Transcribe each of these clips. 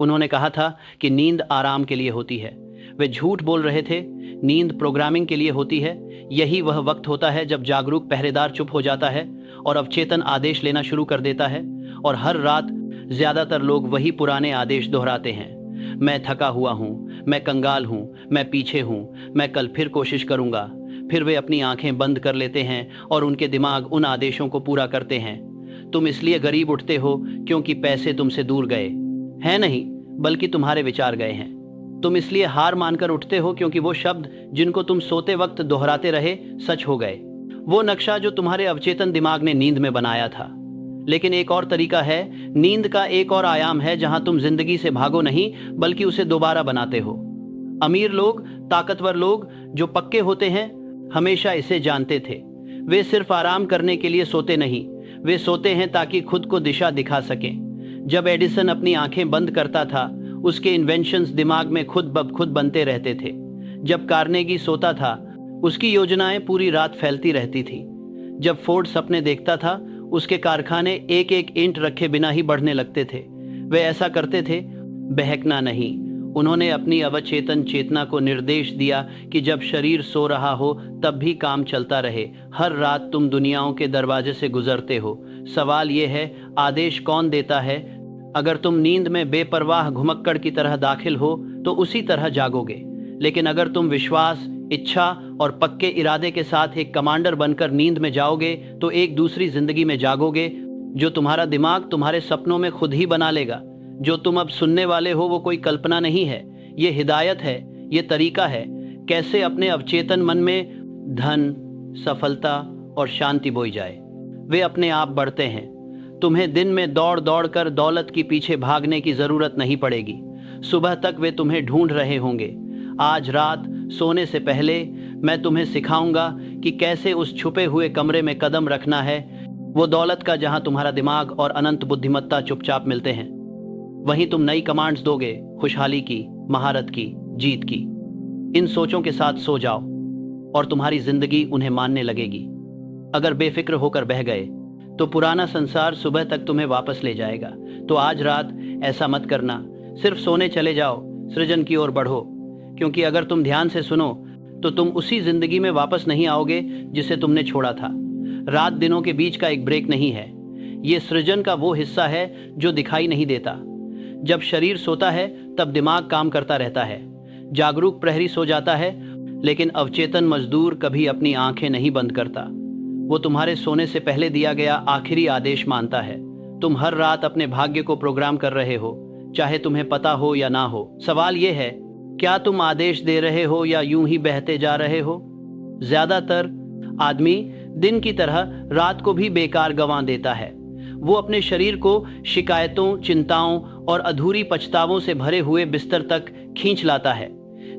उन्होंने कहा था कि नींद आराम के लिए होती है। वे झूठ बोल रहे थे। नींद प्रोग्रामिंग के लिए होती है। यही वह वक्त होता है जब जागरूक पहरेदार चुप हो जाता है और अवचेतन आदेश लेना शुरू कर देता है। और हर रात ज्यादातर लोग वही पुराने आदेश दोहराते हैं। मैं थका हुआ हूँ, मैं कंगाल हूँ, मैं पीछे हूँ, मैं कल फिर कोशिश करूँगा। फिर वे अपनी आंखें बंद कर लेते हैं और उनके दिमाग उन आदेशों को पूरा करते हैं। तुम इसलिए गरीब उठते हो क्योंकि पैसे तुमसे दूर गए हैं नहीं, बल्कि तुम्हारे विचार गए हैं। तुम इसलिए हार मानकर उठते हो क्योंकि वो शब्द जिनको तुम सोते वक्त दोहराते रहे सच हो गए। वो नक्शा जो तुम्हारे अवचेतन दिमाग ने नींद में बनाया था। लेकिन एक और तरीका है। नींद का एक और आयाम है जहां तुम जिंदगी से भागो नहीं, बल्कि उसे दोबारा बनाते हो। अमीर लोग, ताकतवर लोग जो पक्के होते हैं, हमेशा इसे जानते थे। वे सिर्फ आराम करने के लिए सोते नहीं, वे सोते हैं ताकि खुद को दिशा दिखा सकें। जब एडिसन अपनी आंखें बंद करता था, उसके इन्वेंशंस दिमाग में खुद ब खुद बनते रहते थे। जब कार्नेगी सोता था, उसकी योजनाएं पूरी रात फैलती रहती थी। जब फोर्ड सपने देखता था, उसके कारखाने एक एक ईंट रखे बिना ही बढ़ने लगते थे। वे ऐसा करते थे, बहकना नहीं। उन्होंने अपनी अवचेतन चेतना को निर्देश दिया कि जब शरीर सो रहा हो तब भी काम चलता रहे। हर रात तुम दुनियाओं के दरवाजे से गुजरते हो। सवाल यह है, आदेश कौन देता है? अगर तुम नींद में बेपरवाह घुमक्कड़ की तरह दाखिल हो तो उसी तरह जागोगे। लेकिन अगर तुम विश्वास, इच्छा और पक्के इरादे के साथ एक कमांडर बनकर नींद में जाओगे तो एक दूसरी जिंदगी में जागोगे, जो तुम्हारा दिमाग तुम्हारे सपनों में खुद ही बना लेगा। जो तुम अब सुनने वाले हो वो कोई कल्पना नहीं है, ये हिदायत है, ये तरीका है कैसे अपने अवचेतन मन में धन, सफलता और शांति बोई जाए। वे अपने आप बढ़ते हैं। तुम्हें दिन में दौड़ दौड़ कर दौलत की पीछे भागने की जरूरत नहीं पड़ेगी। सुबह तक वे तुम्हें ढूंढ रहे होंगे। आज रात सोने से पहले मैं तुम्हें सिखाऊंगा कि कैसे उस छुपे हुए कमरे में कदम रखना है, वो दौलत का जहां तुम्हारा दिमाग और अनंत बुद्धिमत्ता चुपचाप मिलते हैं। वहीं तुम नई कमांड्स दोगे, खुशहाली की, महारत की, जीत की। इन सोचों के साथ सो जाओ और तुम्हारी जिंदगी उन्हें मानने लगेगी। अगर बेफिक्र होकर बह गए तो पुराना संसार सुबह तक तुम्हें वापस ले जाएगा। तो आज रात ऐसा मत करना, सिर्फ सोने चले जाओ, सृजन की ओर बढ़ो। क्योंकि अगर तुम ध्यान से सुनो तो तुम उसी जिंदगी में वापस नहीं आओगे जिसे तुमने छोड़ा था। रात दिनों के बीच का एक ब्रेक नहीं है, ये सृजन का वो हिस्सा है जो दिखाई नहीं देता। जब शरीर सोता है तब दिमाग काम करता रहता है। जागरूक प्रहरी सो जाता है, लेकिन अवचेतन मजदूर कभी अपनी आंखें नहीं बंद करता। वो तुम्हारे सोने से पहले दिया गया आखिरी आदेश मानता है। तुम हर रात अपने भाग्य को प्रोग्राम कर रहे हो, चाहे तुम्हें पता हो या ना हो। सवाल यह है, क्या तुम आदेश दे रहे हो या यूं ही बहते जा रहे हो? ज्यादातर आदमी दिन की तरह रात को भी बेकार गंवा देता है। वो अपने शरीर को शिकायतों, चिंताओं और अधूरी पछतावों से भरे हुए बिस्तर तक खींच लाता है।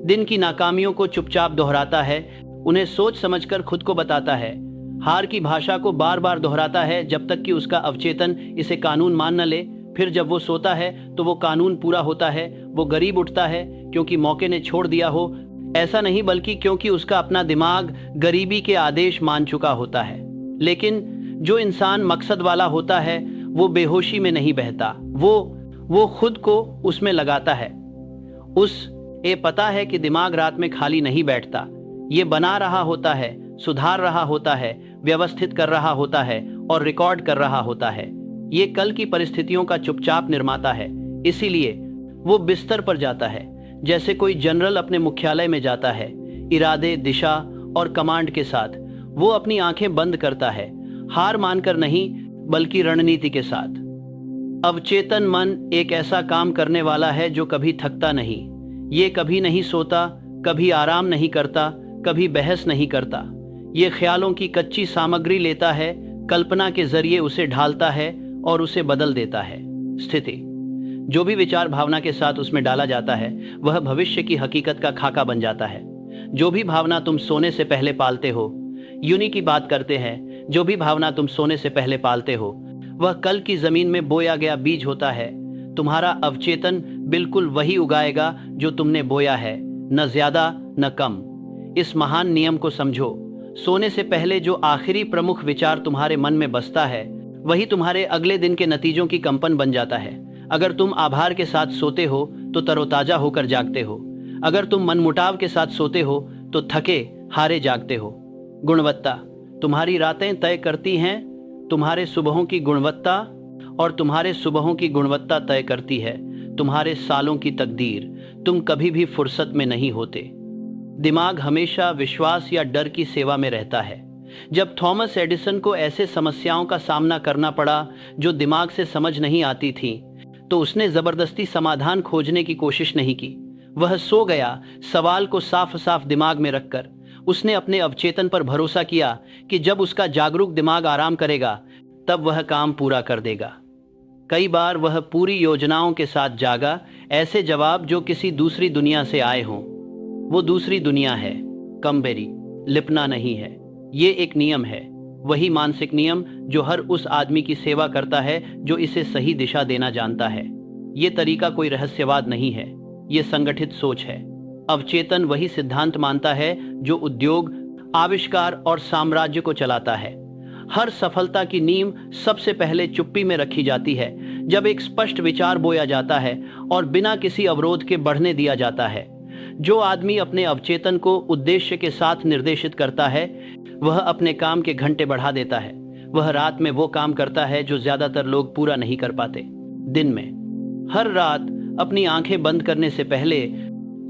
दिन की नाकामियों को चुपचाप दोहराता है, उन्हें सोच समझकर खुद को बताता है। हार की भाषा को बार बार दोहराता है जब तक कि उसका अवचेतन इसे कानून मान न ले। फिर जब वो सोता है तो वो कानून पूरा होता है। वो गरीब उठता है क्योंकि मौके ने छोड़ दिया हो, ऐसा नहीं बल्कि क्योंकि उसका अपना दिमाग गरीबी के आदेश मान चुका होता है। लेकिन जो इंसान मकसद वाला होता है वो बेहोशी में नहीं बहता, वो खुद को उसमें लगाता है। ये पता है कि दिमाग रात में खाली नहीं बैठता, ये बना रहा होता है, सुधार रहा होता है, व्यवस्थित कर रहा होता है और रिकॉर्ड कर रहा होता है। ये कल की परिस्थितियों का चुपचाप निर्माता है। इसीलिए वो बिस्तर पर जाता है जैसे कोई जनरल अपने मुख्यालय में जाता है, इरादे, दिशा और कमांड के साथ। वो अपनी आंखें बंद करता है, हार मानकर नहीं बल्कि रणनीति के साथ। अवचेतन मन एक ऐसा काम करने वाला है जो कभी थकता नहीं। ये कभी नहीं सोता, कभी आराम नहीं करता, कभी बहस नहीं करता। ये ख्यालों की कच्ची सामग्री लेता है, कल्पना के जरिए उसे ढालता है और उसे बदल देता है। स्थिति, जो भी विचार भावना के साथ उसमें डाला जाता है वह भविष्य की हकीकत का खाका बन जाता है। जो भी भावना तुम सोने से पहले पालते हो, यूनी की बात करते हैं, जो भी भावना तुम सोने से पहले पालते हो वह कल की जमीन में बोया गया बीज होता है। तुम्हारा अवचेतन बिल्कुल वही उगाएगा जो तुमने बोया है, न ज्यादा न कम। इस महान नियम को समझो। सोने से पहले जो आखिरी प्रमुख विचार तुम्हारे मन में बसता है वही तुम्हारे अगले दिन के नतीजों की कंपन बन जाता है। अगर तुम आभार के साथ सोते हो तो तरोताजा होकर जागते हो। अगर तुम मनमुटाव के साथ सोते हो तो थके हारे जागते हो। गुणवत्ता, तुम्हारी रातें तय करती हैं तुम्हारे सुबहों की गुणवत्ता, और तुम्हारे सुबहों की गुणवत्ता तय करती है तुम्हारे सालों की तकदीर। तुम कभी भी फुर्सत में नहीं होते। दिमाग हमेशा विश्वास या डर की सेवा में रहता है। जब थॉमस एडिसन को ऐसे समस्याओं का सामना करना पड़ा जो दिमाग से समझ नहीं आती थीं, तो उसने जबरदस्ती समाधान खोजने की कोशिश नहीं की। वह सो गया, सवाल को साफ साफ दिमाग में रखकर। उसने अपने अवचेतन पर भरोसा किया कि जब उसका जागरूक दिमाग आराम करेगा तब वह काम पूरा कर देगा। कई बार वह पूरी योजनाओं के साथ जागा, ऐसे जवाब जो किसी दूसरी दुनिया से आए हों। वो दूसरी दुनिया है, कमबेरी, लिपना नहीं है। ये एक नियम है, वही मानसिक नियम जो हर उस आदमी की सेवा करता है जो इसे सही दिशा देना जानता है। ये तरीका कोई रहस्यवाद नहीं है, ये संगठित सोच है। अवचेतन वही सिद्धांत मानता है जो उद्योग, आविष्कार और साम्राज्य को चलाता है। हर सफलता की नींव सबसे पहले चुप्पी में रखी जाती है, जब एक स्पष्ट विचार बोया जाता है और बिना किसी अवरोध के बढ़ने दिया जाता है। जो आदमी अपने अवचेतन को उद्देश्य के साथ निर्देशित करता है, वह अपने काम के घंटे बढ़ा देता है। वह रात में वो काम करता है जो ज्यादातर लोग पूरा नहीं कर पाते दिन में। हर रात अपनी आंखें बंद करने से पहले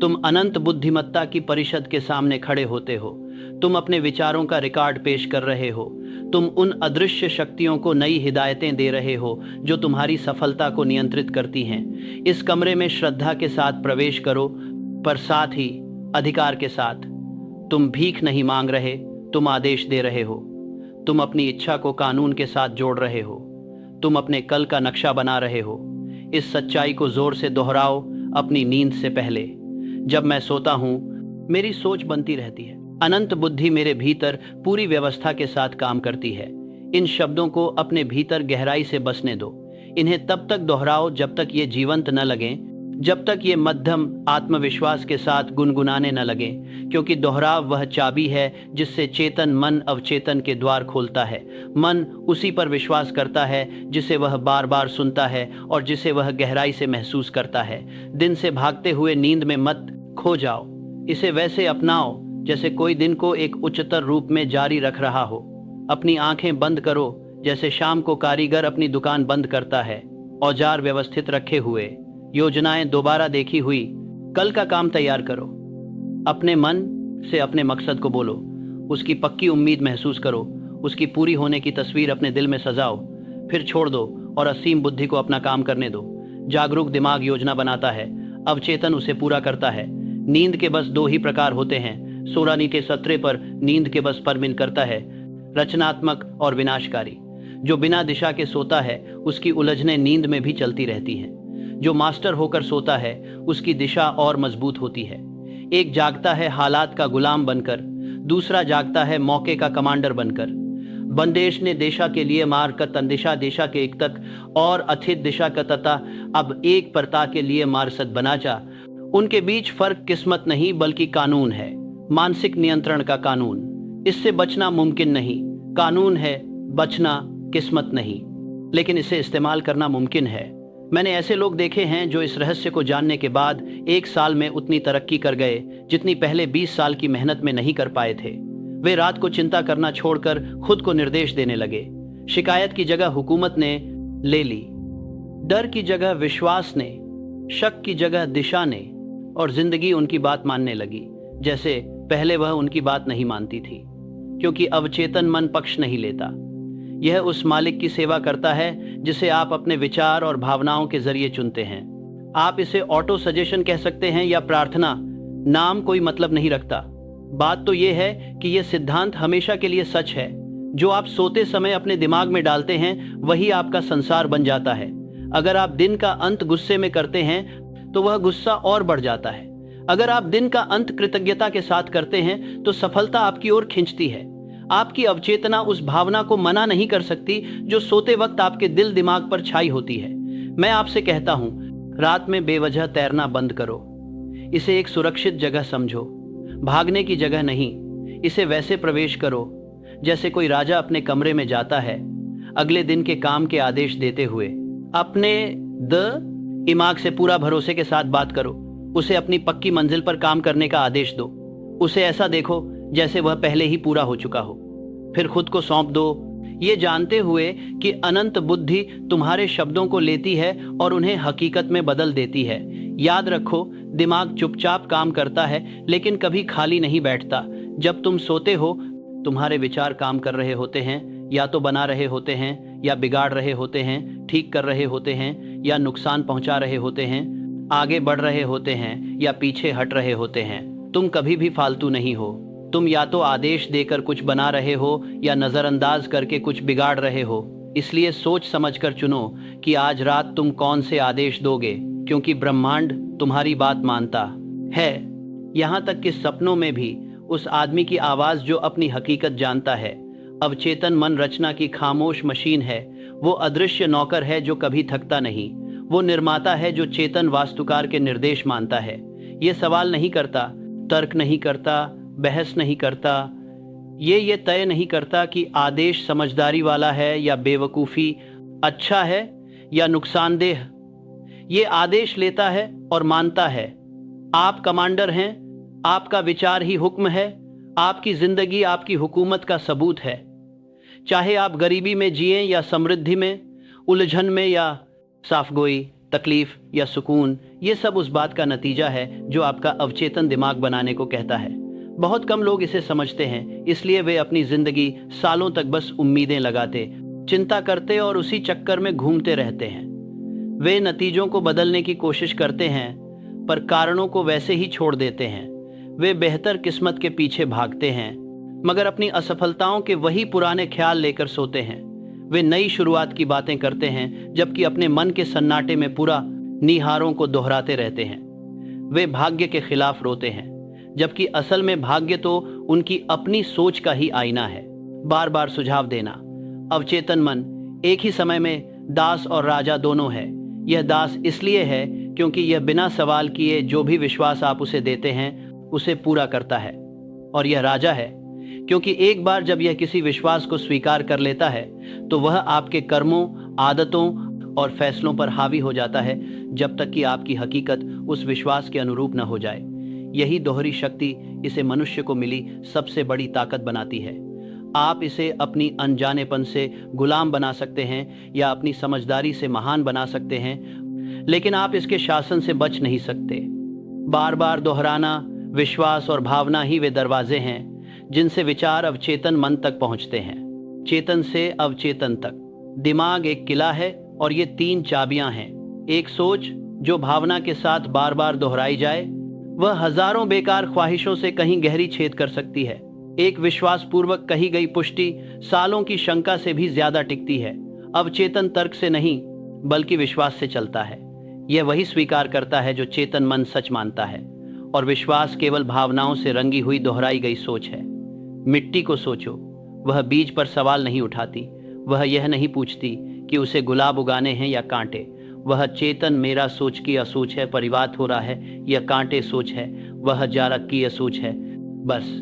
तुम अनंत बुद्धिमत्ता की परिषद के सामने खड़े होते हो। तुम अपने विचारों का रिकॉर्ड पेश कर रहे हो। तुम उन अदृश्य शक्तियों को नई हिदायतें दे रहे हो जो तुम्हारी सफलता को नियंत्रित करती हैं। इस कमरे में श्रद्धा के साथ प्रवेश करो, पर साथ ही अधिकार के साथ। तुम भीख नहीं मांग रहे, तुम आदेश दे रहे हो। तुम अपनी इच्छा को कानून के साथ जोड़ रहे हो। तुम अपने कल का नक्शा बना रहे हो। इस सच्चाई को जोर से दोहराओ अपनी नींद से पहले। जब मैं सोता हूं, मेरी सोच बनती रहती है। अनंत बुद्धि मेरे भीतर पूरी व्यवस्था के साथ काम करती है। इन शब्दों को अपने भीतर गहराई से बसने दो। इन्हें तब तक दोहराओ जब तक ये जीवंत न लगें, जब तक ये मध्यम आत्मविश्वास के साथ गुनगुनाने न लगें, क्योंकि दोहराव वह चाबी है जिससे चेतन मन अवचेतन के द्वार खोलता है। मन उसी पर विश्वास करता है जिसे वह बार बार सुनता है और जिसे वह गहराई से महसूस करता है। दिन से भागते हुए नींद में मत खो जाओ। इसे वैसे अपनाओ जैसे कोई दिन को एक उच्चतर रूप में जारी रख रहा हो। अपनी आंखें बंद करो जैसे शाम को कारीगर अपनी दुकान बंद करता है, औजार व्यवस्थित रखे हुए, योजनाएं दोबारा देखी हुई। कल का काम तैयार करो। अपने मन से अपने मकसद को बोलो, उसकी पक्की उम्मीद महसूस करो, उसकी पूरी होने की तस्वीर अपने दिल में सजाओ, फिर छोड़ दो और असीम बुद्धि को अपना काम करने दो। जागरूक दिमाग योजना बनाता है, अवचेतन उसे पूरा करता है। नींद के बस दो ही प्रकार होते हैं। सोरानी के सत्रे पर नींद के बस पर मिल करता है, रचनात्मक और विनाशकारी। जो बिना दिशा के सोता है उसकी उलझनें नींद में भी चलती रहती हैं। जो मास्टर होकर सोता है उसकी दिशा और मजबूत होती है। एक जागता है हालात का गुलाम बनकर, दूसरा जागता है मौके का कमांडर बनकर। बंदेश ने देशा के लिए मार कर तंदिशा देशा के एक तक और अथित दिशा का तता अब एक परता के लिए मारसद बना जा। उनके बीच फर्क किस्मत नहीं बल्कि कानून है, मानसिक नियंत्रण का कानून। इससे बचना मुमकिन नहीं। कानून है, बचना किस्मत नहीं, लेकिन इसे इस्तेमाल करना मुमकिन है। मैंने ऐसे लोग देखे हैं जो इस रहस्य को जानने के बाद 1 साल में उतनी तरक्की कर गए जितनी पहले 20 साल की मेहनत में नहीं कर पाए थे। वे रात को चिंता करना छोड़कर खुद को निर्देश देने लगे। शिकायत की जगह हुकूमत ने ले ली, डर की जगह विश्वास ने, शक की जगह दिशा ने, और जिंदगी उनकी बात मानने लगी जैसे पहले वह उनकी बात नहीं मानती थी, क्योंकि अवचेतन मन पक्ष नहीं लेता। यह उस मालिक की सेवा करता है जिसे आप अपने विचार और भावनाओं के जरिए चुनते हैं। आप इसे ऑटो सजेशन कह सकते हैं या प्रार्थना, नाम कोई मतलब नहीं रखता। बात तो यह है कि यह सिद्धांत हमेशा के लिए सच है। जो आप सोते समय अपने दिमाग में डालते हैं वही आपका संसार बन जाता है। अगर आप दिन का अंत गुस्से में करते हैं तो वह गुस्सा और बढ़ जाता है। अगर आप दिन का अंत कृतज्ञता के साथ करते हैं तो सफलता आपकी ओर खींचती है। आपकी अवचेतना उस भावना को मना नहीं कर सकती जो सोते वक्त आपके दिल दिमाग पर छाई होती है। मैं आपसे कहता हूं, रात में बेवजह तैरना बंद करो। इसे एक सुरक्षित जगह समझो, भागने की जगह नहीं। इसे वैसे प्रवेश करो जैसे कोई राजा अपने कमरे में जाता है, अगले दिन के काम के आदेश देते हुए। अपने द दिमाग से पूरा भरोसे के साथ बात करो। उसे अपनी पक्की मंजिल पर काम करने का आदेश दो। उसे ऐसा देखो जैसे वह पहले ही पूरा हो चुका हो। फिर खुद को सौंप दो, ये जानते हुए कि अनंत बुद्धि तुम्हारे शब्दों को लेती है और उन्हें हकीकत में बदल देती है। याद रखो, दिमाग चुपचाप काम करता है लेकिन कभी खाली नहीं बैठता। जब तुम सोते हो, तुम्हारे विचार काम कर रहे होते हैं, या तो बना रहे होते हैं, या बिगाड़ रहे होते हैं, ठीक कर रहे होते हैं, या नुकसान पहुंचा रहे होते हैं, आगे बढ़ रहे होते हैं, या पीछे हट रहे होते हैं। तुम कभी भी फालतू नहीं हो। तुम या तो आदेश देकर कुछ बना रहे हो या नजरअंदाज करके कुछ बिगाड़ रहे हो। इसलिए सोच समझकर चुनो कि आज रात तुम कौन से आदेश दोगे, क्योंकि ब्रह्मांड तुम्हारी बात मानता है। यहाँ तक कि सपनों में भी उस आदमी की आवाज जो अपनी हकीकत जानता है। अवचेतन मन रचना की खामोश मशीन है। वो अदृश्य नौकर है जो कभी थकता नहीं। वो निर्माता है जो चेतन वास्तुकार के निर्देश मानता है। ये सवाल नहीं करता, तर्क नहीं करता, बहस नहीं करता। ये तय नहीं करता कि आदेश समझदारी वाला है या बेवकूफ़ी, अच्छा है या नुकसानदेह। ये आदेश लेता है और मानता है। आप कमांडर हैं, आपका विचार ही हुक्म है, आपकी जिंदगी आपकी हुकूमत का सबूत है। चाहे आप गरीबी में जिएं या समृद्धि में, उलझन में या साफगोई, तकलीफ या सुकून, ये सब उस बात का नतीजा है जो आपका अवचेतन दिमाग बनाने को कहता है। बहुत कम लोग इसे समझते हैं, इसलिए वे अपनी जिंदगी सालों तक बस उम्मीदें लगाते, चिंता करते और उसी चक्कर में घूमते रहते हैं। वे नतीजों को बदलने की कोशिश करते हैं पर कारणों को वैसे ही छोड़ देते हैं। वे बेहतर किस्मत के पीछे भागते हैं मगर अपनी असफलताओं के वही पुराने ख्याल लेकर सोते हैं। वे नई शुरुआत की बातें करते हैं जबकि अपने मन के सन्नाटे में पूरा निहारों को दोहराते रहते हैं। वे भाग्य के खिलाफ रोते हैं जबकि असल में भाग्य तो उनकी अपनी सोच का ही आईना है। बार बार सुझाव देना। अवचेतन मन एक ही समय में दास और राजा दोनों है। यह दास इसलिए है क्योंकि यह बिना सवाल किए जो भी विश्वास आप उसे देते हैं उसे पूरा करता है, और यह राजा है क्योंकि एक बार जब यह किसी विश्वास को स्वीकार कर लेता है तो वह आपके कर्मों, आदतों और फैसलों पर हावी हो जाता है जब तक कि आपकी हकीकत उस विश्वास के अनुरूप न हो जाए। यही दोहरी शक्ति इसे मनुष्य को मिली सबसे बड़ी ताकत बनाती है। आप इसे अपनी अनजानेपन से गुलाम बना सकते हैं या अपनी समझदारी से महान बना सकते हैं, लेकिन आप इसके शासन से बच नहीं सकते। बार बार दोहराना, विश्वास और भावना ही वे दरवाजे हैं जिनसे विचार अवचेतन मन तक पहुंचते हैं। चेतन से अवचेतन तक दिमाग एक किला है और ये 3 चाबियां हैं। एक सोच जो भावना के साथ बार बार दोहराई जाए, वह हजारों बेकार ख्वाहिशों से कहीं गहरी छेद कर सकती है। एक विश्वास पूर्वक कही गई पुष्टि सालों की शंका से भी ज्यादा टिकती है। अवचेतन तर्क से नहीं बल्कि विश्वास से चलता है। यह वही स्वीकार करता है जो चेतन मन सच मानता है, और विश्वास केवल भावनाओं से रंगी हुई दोहराई गई सोच है। मिट्टी को सोचो, वह बीज पर सवाल नहीं उठाती। वह यह नहीं पूछती कि उसे गुलाब उगाने हैं या कांटे। वह चेतन मेरा सोच की असोच है, परिवाद हो रहा है, यह कांटे सोच है, वह जारक की असोच है। बस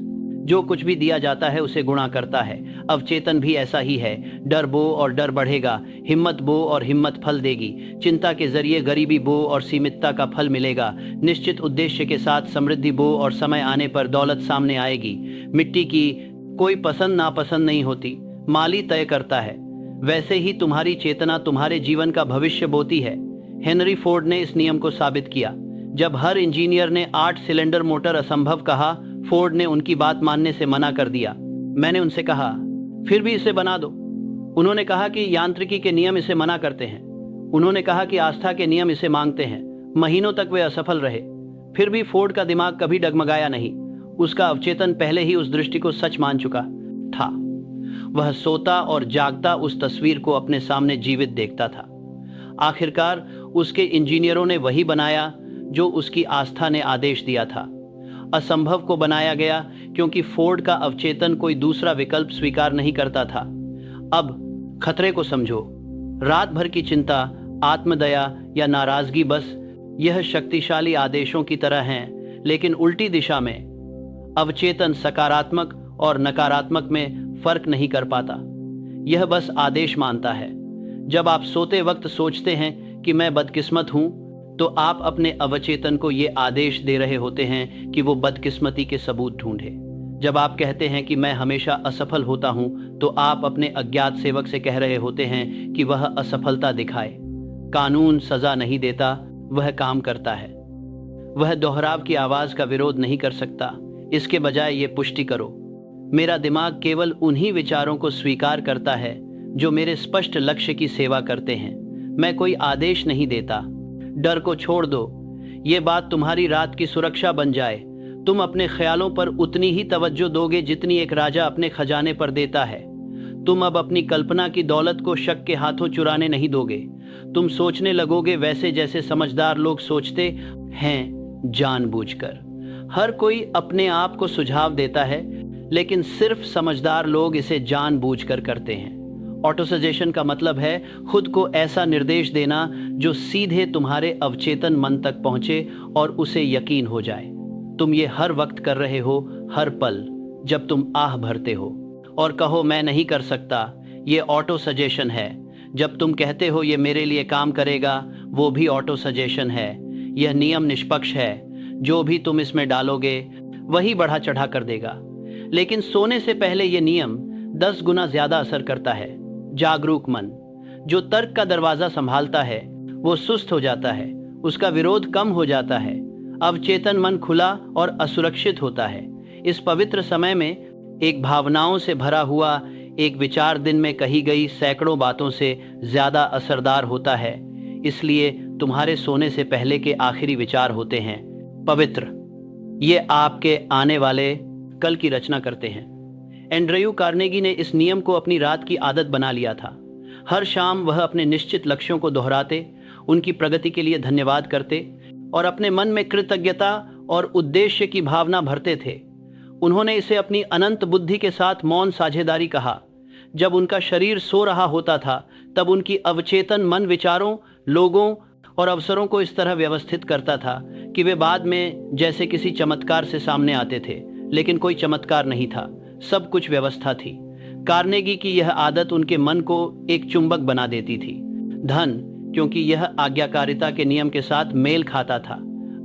जो कुछ भी दिया जाता है उसे गुणा करता है। अवचेतन भी ऐसा ही है। डर बो और डर बढ़ेगा, हिम्मत बो और हिम्मत फल देगी। चिंता के जरिए गरीबी बो और सीमितता का फल मिलेगा। निश्चित उद्देश्य के साथ समृद्धि बो और समय आने पर दौलत सामने आएगी। मिट्टी की कोई पसंद नापसंद नहीं होती, माली तय करता है। वैसे ही तुम्हारी चेतना तुम्हारे जीवन का भविष्य बोती है। हेनरी फोर्ड ने इस नियम को साबित किया। जब हर इंजीनियर ने 8 सिलेंडर मोटर असंभव कहा, फोर्ड ने उनकी बात मानने से मना कर दिया। मैंने उनसे कहा, फिर भी इसे बना दो। उन्होंने कहा कि यांत्रिकी के नियम इसे मना करते हैं। उन्होंने कहा कि आस्था के नियम इसे मांगते हैं। महीनों तक वे असफल रहे, फिर भी फोर्ड का दिमाग कभी डगमगाया नहीं। उसका अवचेतन पहले ही उस दृष्टि को सच मान चुका था। वह सोता और जागता उस तस्वीर को अपने सामने जीवित देखता था। आखिरकार उसके इंजीनियरों ने वही बनाया जो उसकी आस्था ने आदेश दिया था। असंभव को बनाया गया क्योंकि फोर्ड का अवचेतन कोई दूसरा विकल्प स्वीकार नहीं करता था। अब खतरे को समझो। रात भर की चिंता, आत्मदया या नाराजगी बस यह शक्तिशाली आदेशों की तरह हैं, लेकिन उल्टी दिशा में। अवचेतन सकारात्मक और नकारात्मक में फर्क नहीं कर पाता। यह बस आदेश मानता है। जब आप सोते वक्त सोचते हैं कि मैं बदकिस्मत हूं, तो आप अपने अवचेतन को ये आदेश दे रहे होते हैं कि वो बदकिस्मती के सबूत ढूंढे। जब आप कहते हैं कि मैं हमेशा असफल होता हूं, तो आप अपने अज्ञात सेवक से कह रहे होते हैं कि वह असफलता दिखाए। कानून सजा नहीं देता, वह काम करता है। वह दोहराव की आवाज का विरोध नहीं कर सकता। इसके बजाय ये पुष्टि करो, मेरा दिमाग केवल उन्हीं विचारों को स्वीकार करता है जो मेरे स्पष्ट लक्ष्य की सेवा करते हैं। मैं कोई आदेश नहीं देता। डर को छोड़ दो। ये बात तुम्हारी रात की सुरक्षा बन जाए। तुम अपने ख्यालों पर उतनी ही तवज्जो दोगे जितनी एक राजा अपने खजाने पर देता है। तुम अब अपनी कल्पना की दौलत को शक के हाथों चुराने नहीं दोगे। तुम सोचने लगोगे वैसे जैसे समझदार लोग सोचते हैं, जानबूझकर। हर कोई अपने आप को सुझाव देता है, लेकिन सिर्फ समझदार लोग इसे जानबूझकर करते हैं। ऑटो सजेशन का मतलब है खुद को ऐसा निर्देश देना जो सीधे तुम्हारे अवचेतन मन तक पहुंचे और उसे यकीन हो जाए। तुम ये हर वक्त कर रहे हो, हर पल जब तुम आह भरते हो और कहो मैं नहीं कर सकता। ये ऑटो सजेशन है। जब तुम कहते हो ये मेरे लिए काम करेगा, वो भी ऑटो सजेशन है। यह नियम निष्पक्ष है। जो भी तुम इसमें डालोगे वही बढ़ा चढ़ा कर देगा। लेकिन सोने से पहले ये नियम 10 गुना ज्यादा असर करता है। जागरूक मन जो तर्क का दरवाजा संभालता है वो सुस्त हो जाता है, उसका विरोध कम हो जाता है। अवचेतन मन खुला और असुरक्षित होता है। इस पवित्र समय में एक भावनाओं से भरा हुआ एक विचार दिन में कही गई सैकड़ों बातों से ज्यादा असरदार होता है। इसलिए तुम्हारे सोने से पहले के आखिरी विचार होते हैं पवित्र। ये आपके आने वाले कल की रचना करते हैं। एंड्रयू कार्नेगी ने इस नियम को अपनी रात की आदत बना लिया था। हर शाम वह अपने निश्चित लक्ष्यों को दोहराते, उनकी प्रगति के लिए धन्यवाद करते और अपने मन में कृतज्ञता और उद्देश्य की भावना भरते थे। उन्होंने इसे अपनी अनंत बुद्धि के साथ मौन साझेदारी कहा। जब उनका शरीर सो रहा होता था, तब उनकी अवचेतन मन विचारों, लोगों और अवसरों को इस तरह व्यवस्थित करता था कि वे बाद में जैसे किसी चमत्कार से सामने आते थे। लेकिन कोई चमत्कार नहीं था, सब कुछ व्यवस्था थी। कार्नेगी की यह आदत उनके मन को एक चुंबक बना देती थी। धन, क्योंकि यह आज्ञाकारिता के नियम के साथ मेल खाता था।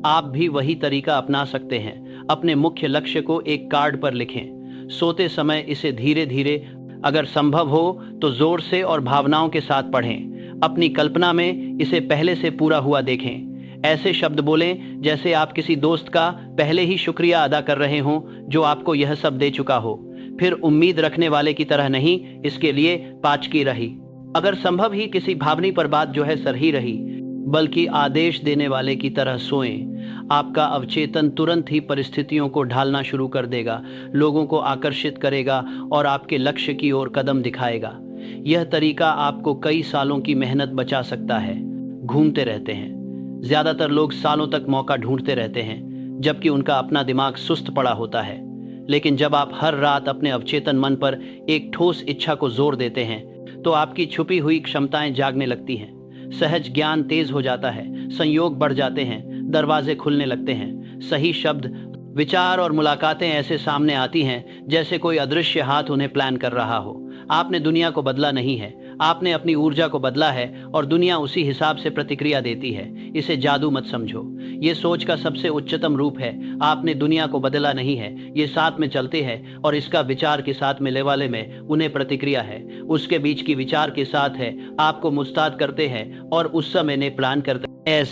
आप भी वही तरीका अपना सकते हैं। अपने मुख्य लक्ष्य को एक कार्ड पर लिखें। सोते समय इसे धीरे धीरे, अगर संभव हो तो जोर से और भावनाओं के साथ पढ़ें। अपनी कल्पना में इसे पहले से पूरा हुआ देखें। ऐसे शब्द बोलें जैसे आप किसी दोस्त का पहले ही शुक्रिया अदा कर रहे हों जो आपको यह सब दे चुका हो। फिर उम्मीद रखने वाले की तरह नहीं, इसके लिए पाचकी रही। अगर संभव ही किसी भावनी पर बात जो है सर ही रही, बल्कि आदेश देने वाले की तरह सोएं। आपका अवचेतन तुरंत ही परिस्थितियों को ढालना शुरू कर देगा, लोगों को आकर्षित करेगा और आपके लक्ष्य की ओर कदम दिखाएगा। यह तरीका आपको कई सालों की मेहनत बचा सकता है। घूमते रहते हैं। ज्यादातर लोग सालों तक मौका ढूंढते रहते हैं, जबकि उनका अपना दिमाग सुस्त पड़ा होता है। लेकिन जब आप हर रात अपने अवचेतन मन पर एक ठोस इच्छा को जोर देते हैं, तो आपकी छुपी हुई क्षमताएं जागने लगती हैं। सहज ज्ञान तेज हो जाता है, संयोग बढ़ जाते हैं, दरवाजे खुलने लगते हैं। सही शब्द, विचार और मुलाकातें ऐसे सामने आती हैं जैसे कोई अदृश्य हाथ उन्हें प्लान कर रहा हो। आपने दुनिया को बदला नहीं है, आपने अपनी ऊर्जा को बदला है और दुनिया उसी हिसाब से प्रतिक्रिया देती है। इसे जादू मत समझो, ये सोच का सबसे उच्चतम रूप है। आपने दुनिया को बदला नहीं है, ये साथ में चलते हैं और इसका विचार के साथ मिलने वाले में उन्हें प्रतिक्रिया है। उसके बीच की विचार के साथ है, आपको मुस्ताद करते हैं और उस समय ने प्लान करते हैं।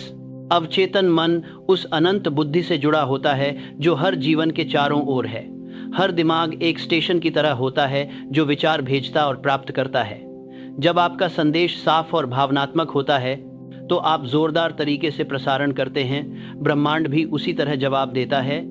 अवचेतन मन उस अनंत बुद्धि से जुड़ा होता है जो हर जीवन के चारों ओर है। हर दिमाग एक स्टेशन की तरह होता है जो विचार भेजता और प्राप्त करता है। जब आपका संदेश साफ और भावनात्मक होता है तो आप जोरदार तरीके से प्रसारण करते हैं। ब्रह्मांड भी उसी तरह जवाब देता है।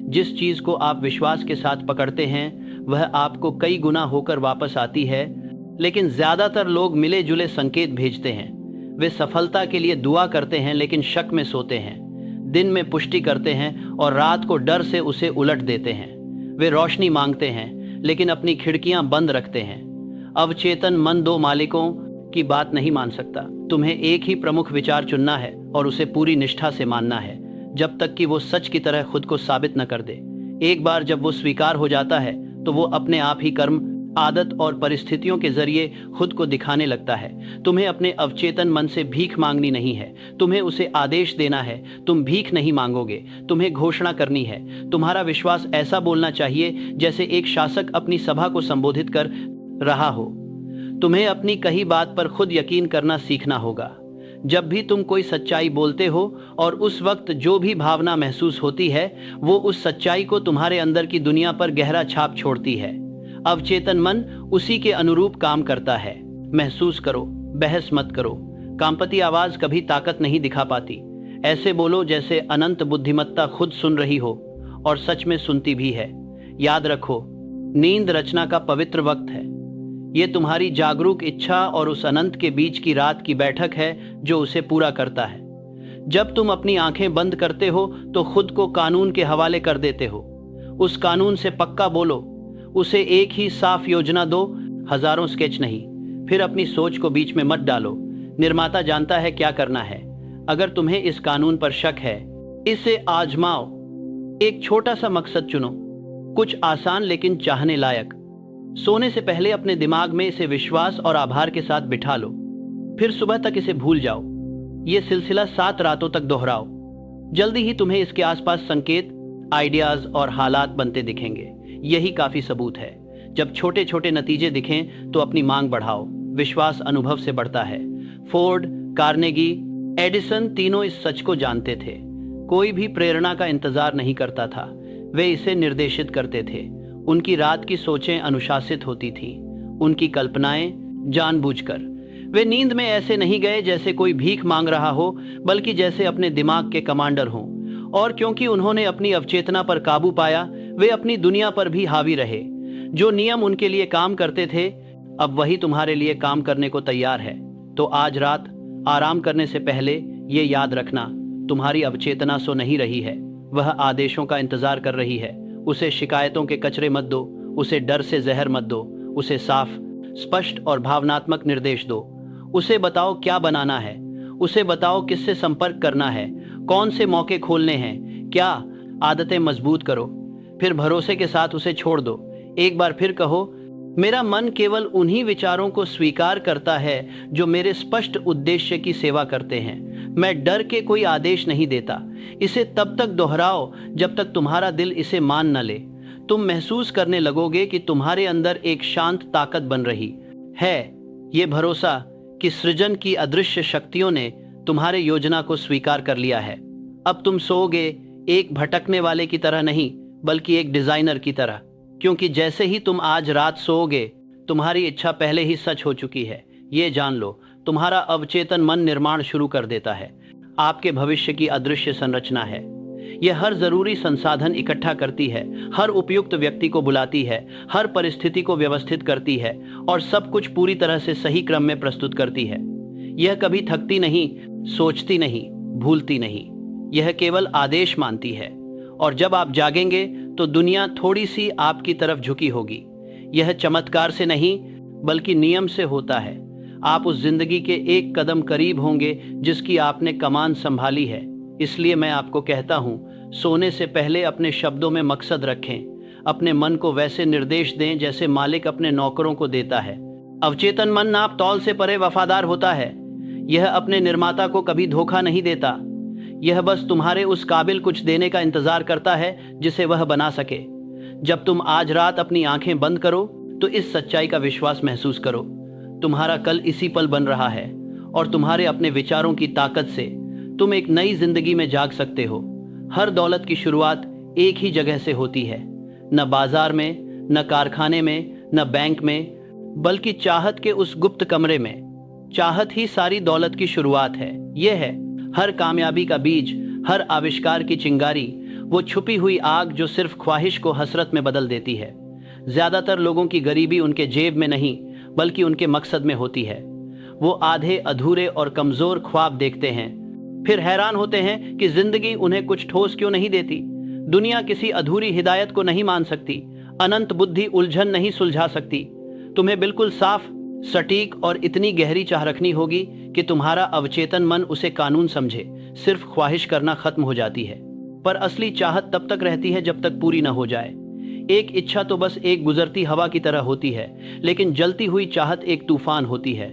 जिस चीज को आप विश्वास के साथ पकड़ते हैं वह आपको कई गुना होकर वापस आती है। लेकिन ज्यादातर लोग मिले जुले संकेत भेजते हैं। वे सफलता के लिए दुआ करते हैं लेकिन शक में सोते हैं। दिन में पुष्टि करते हैं और रात को डर से उसे उलट देते हैं। वे रोशनी मांगते हैं लेकिन अपनी खिड़कियां बंद रखते हैं। अवचेतन मन दो मालिकों की बात नहीं मान सकता। तुम्हें एक ही प्रमुख विचार चुनना है और उसे पूरी निष्ठा से मानना है जब तक कि वो सच की तरह खुद को साबित न कर दे। एक बार जब वो स्वीकार हो जाता है तो वो अपने आप ही कर्म आदत और परिस्थितियों के जरिए खुद को दिखाने लगता है। तुम्हें अपने अवचेतन मन से भीख मांगनी नहीं है, तुम्हें उसे आदेश देना है। तुम भीख नहीं मांगोगे, तुम्हें घोषणा करनी है। तुम्हारा विश्वास ऐसा बोलना चाहिए जैसे एक शासक अपनी सभा को संबोधित कर रहा हो। तुम्हें अपनी कही बात पर खुद यकीन करना सीखना होगा। जब भी तुम कोई सच्चाई बोलते हो और उस वक्त जो भी भावना महसूस होती है, वो उस सच्चाई को तुम्हारे अंदर की दुनिया पर गहरा छाप छोड़ती है। अवचेतन मन उसी के अनुरूप काम करता है। महसूस करो, बहस मत करो। कांपती आवाज कभी ताकत नहीं दिखा पाती। ऐसे बोलो जैसे अनंत बुद्धिमत्ता खुद सुन रही हो और सच में सुनती भी है। याद रखो, नींद रचना का पवित्र वक्त है। ये तुम्हारी जागरूक इच्छा और उस अनंत के बीच की रात की बैठक है जो उसे पूरा करता है। जब तुम अपनी आंखें बंद करते हो तो खुद को कानून के हवाले कर देते हो। उस कानून से पक्का बोलो, उसे एक ही साफ योजना दो, हजारों स्केच नहीं। फिर अपनी सोच को बीच में मत डालो। निर्माता जानता है क्या करना है। अगर तुम्हें इस कानून पर शक है, इसे आजमाओ। एक छोटा सा मकसद चुनो, कुछ आसान लेकिन चाहने लायक। सोने से पहले अपने दिमाग में इसे विश्वास और आभार के साथ बिठा लो। फिर सुबह तक इसे भूल जाओ। यह सिलसिला 7 रातों तक दोहराओ। जल्दी ही तुम्हें इसके आसपास संकेत, आइडियाज और हालात बनते दिखेंगे। यही काफी सबूत है। जब छोटे छोटे नतीजे दिखें तो अपनी मांग बढ़ाओ। विश्वास अनुभव से बढ़ता है। फोर्ड, कार्नेगी, एडिसन तीनों इस सच को जानते थे। कोई भी प्रेरणा का इंतजार नहीं करता था, वे इसे निर्देशित करते थे। उनकी रात की सोचें अनुशासित होती थीं, उनकी कल्पनाएं जानबूझकर। वे नींद में ऐसे नहीं गए जैसे कोई भीख मांग रहा हो, बल्कि जैसे अपने दिमाग के कमांडर हों। और क्योंकि उन्होंने अपनी अवचेतना पर काबू पाया, वे अपनी दुनिया पर भी हावी रहे। जो नियम उनके लिए काम करते थे, अब वही तुम्हारे लिए काम करने को तैयार है। तो आज रात आराम करने से पहले ये याद रखना, तुम्हारी अवचेतना सो नहीं रही है, वह आदेशों का इंतजार कर रही है। उसे शिकायतों के कचरे मत दो, उसे डर से जहर मत दो, उसे साफ, स्पष्ट और भावनात्मक निर्देश दो। उसे बताओ क्या बनाना है, उसे बताओ किससे संपर्क करना है, कौन से मौके खोलने हैं, क्या आदतें मजबूत करो। फिर भरोसे के साथ उसे छोड़ दो। एक बार फिर कहो, मेरा मन केवल उन्हीं विचारों को स्वीकार करता है जो मेरे स्पष्ट उद्देश्य की सेवा करते हैं। मैं डर के कोई आदेश नहीं देता। इसे तब तक दोहराओ जब तक तुम्हारा दिल इसे मान न ले। तुम महसूस करने लगोगे कि तुम्हारे अंदर एक शांत ताकत बन रही है। ये भरोसा कि सृजन की अदृश्य शक्तियों ने तुम्हारे योजना को स्वीकार कर लिया है। अब तुम सोओगे एक भटकने वाले की तरह नहीं, बल्कि एक डिजाइनर की तरह। क्योंकि जैसे ही तुम आज रात सोओगे, तुम्हारी इच्छा पहले ही सच हो चुकी है। ये जान लो, तुम्हारा अवचेतन मन निर्माण शुरू कर देता है। आपके भविष्य की अदृश्य संरचना है। यह हर जरूरी संसाधन इकट्ठा करती है, हर उपयुक्त व्यक्ति को बुलाती है, हर परिस्थिति को व्यवस्थित करती है और सब कुछ पूरी तरह से सही क्रम में प्रस्तुत करती है। यह कभी थकती नहीं, सोचती नहीं, भूलती नहीं। यह केवल आदेश मानती है। और जब आप जागेंगे तो दुनिया थोड़ी सी आपकी तरफ झुकी होगी। यह चमत्कार से नहीं, बल्कि नियम से होता है। आप उस जिंदगी के एक कदम करीब होंगे जिसकी आपने कमान संभाली है। इसलिए मैं आपको कहता हूँ, सोने से पहले अपने शब्दों में मकसद रखें। अपने मन को वैसे निर्देश दें जैसे मालिक अपने नौकरों को देता है। अवचेतन मन नाप तौल से परे वफादार होता है। यह अपने निर्माता को कभी धोखा नहीं देता। यह बस तुम्हारे उस काबिल कुछ देने का इंतजार करता है जिसे वह बना सके। जब तुम आज रात अपनी आंखें बंद करो तो इस सच्चाई का विश्वास महसूस करो, तुम्हारा कल इसी पल बन रहा है और तुम्हारे अपने विचारों की ताकत से तुम एक नई जिंदगी में जाग सकते हो। हर दौलत की शुरुआत एक ही जगह से होती है, न बाजार में, न कारखाने में, न बैंक में, बल्कि चाहत के उस गुप्त कमरे में। चाहत ही सारी दौलत की शुरुआत है। यह है हर कामयाबी का बीज, हर आविष्कार की चिंगारी, वो छुपी हुई आग जो सिर्फ ख्वाहिश को हसरत में बदल देती है। ज्यादातर लोगों की गरीबी उनके जेब में नहीं, बल्कि उनके मकसद में होती है। वो आधे अधूरे और कमजोर ख्वाब देखते हैं, फिर हैरान होते हैं कि जिंदगी उन्हें कुछ ठोस क्यों नहीं देती। दुनिया किसी अधूरी हिदायत को नहीं मान सकती, अनंत बुद्धि उलझन नहीं सुलझा सकती। तुम्हें बिल्कुल साफ, सटीक और इतनी गहरी चाह रखनी होगी कि तुम्हारा अवचेतन मन उसे कानून समझे। सिर्फ ख्वाहिश करना खत्म हो जाती है, पर असली चाहत तब तक रहती है जब तक पूरी न हो जाए। एक इच्छा तो बस एक गुजरती हवा की तरह होती है, लेकिन जलती हुई चाहत एक तूफान होती है।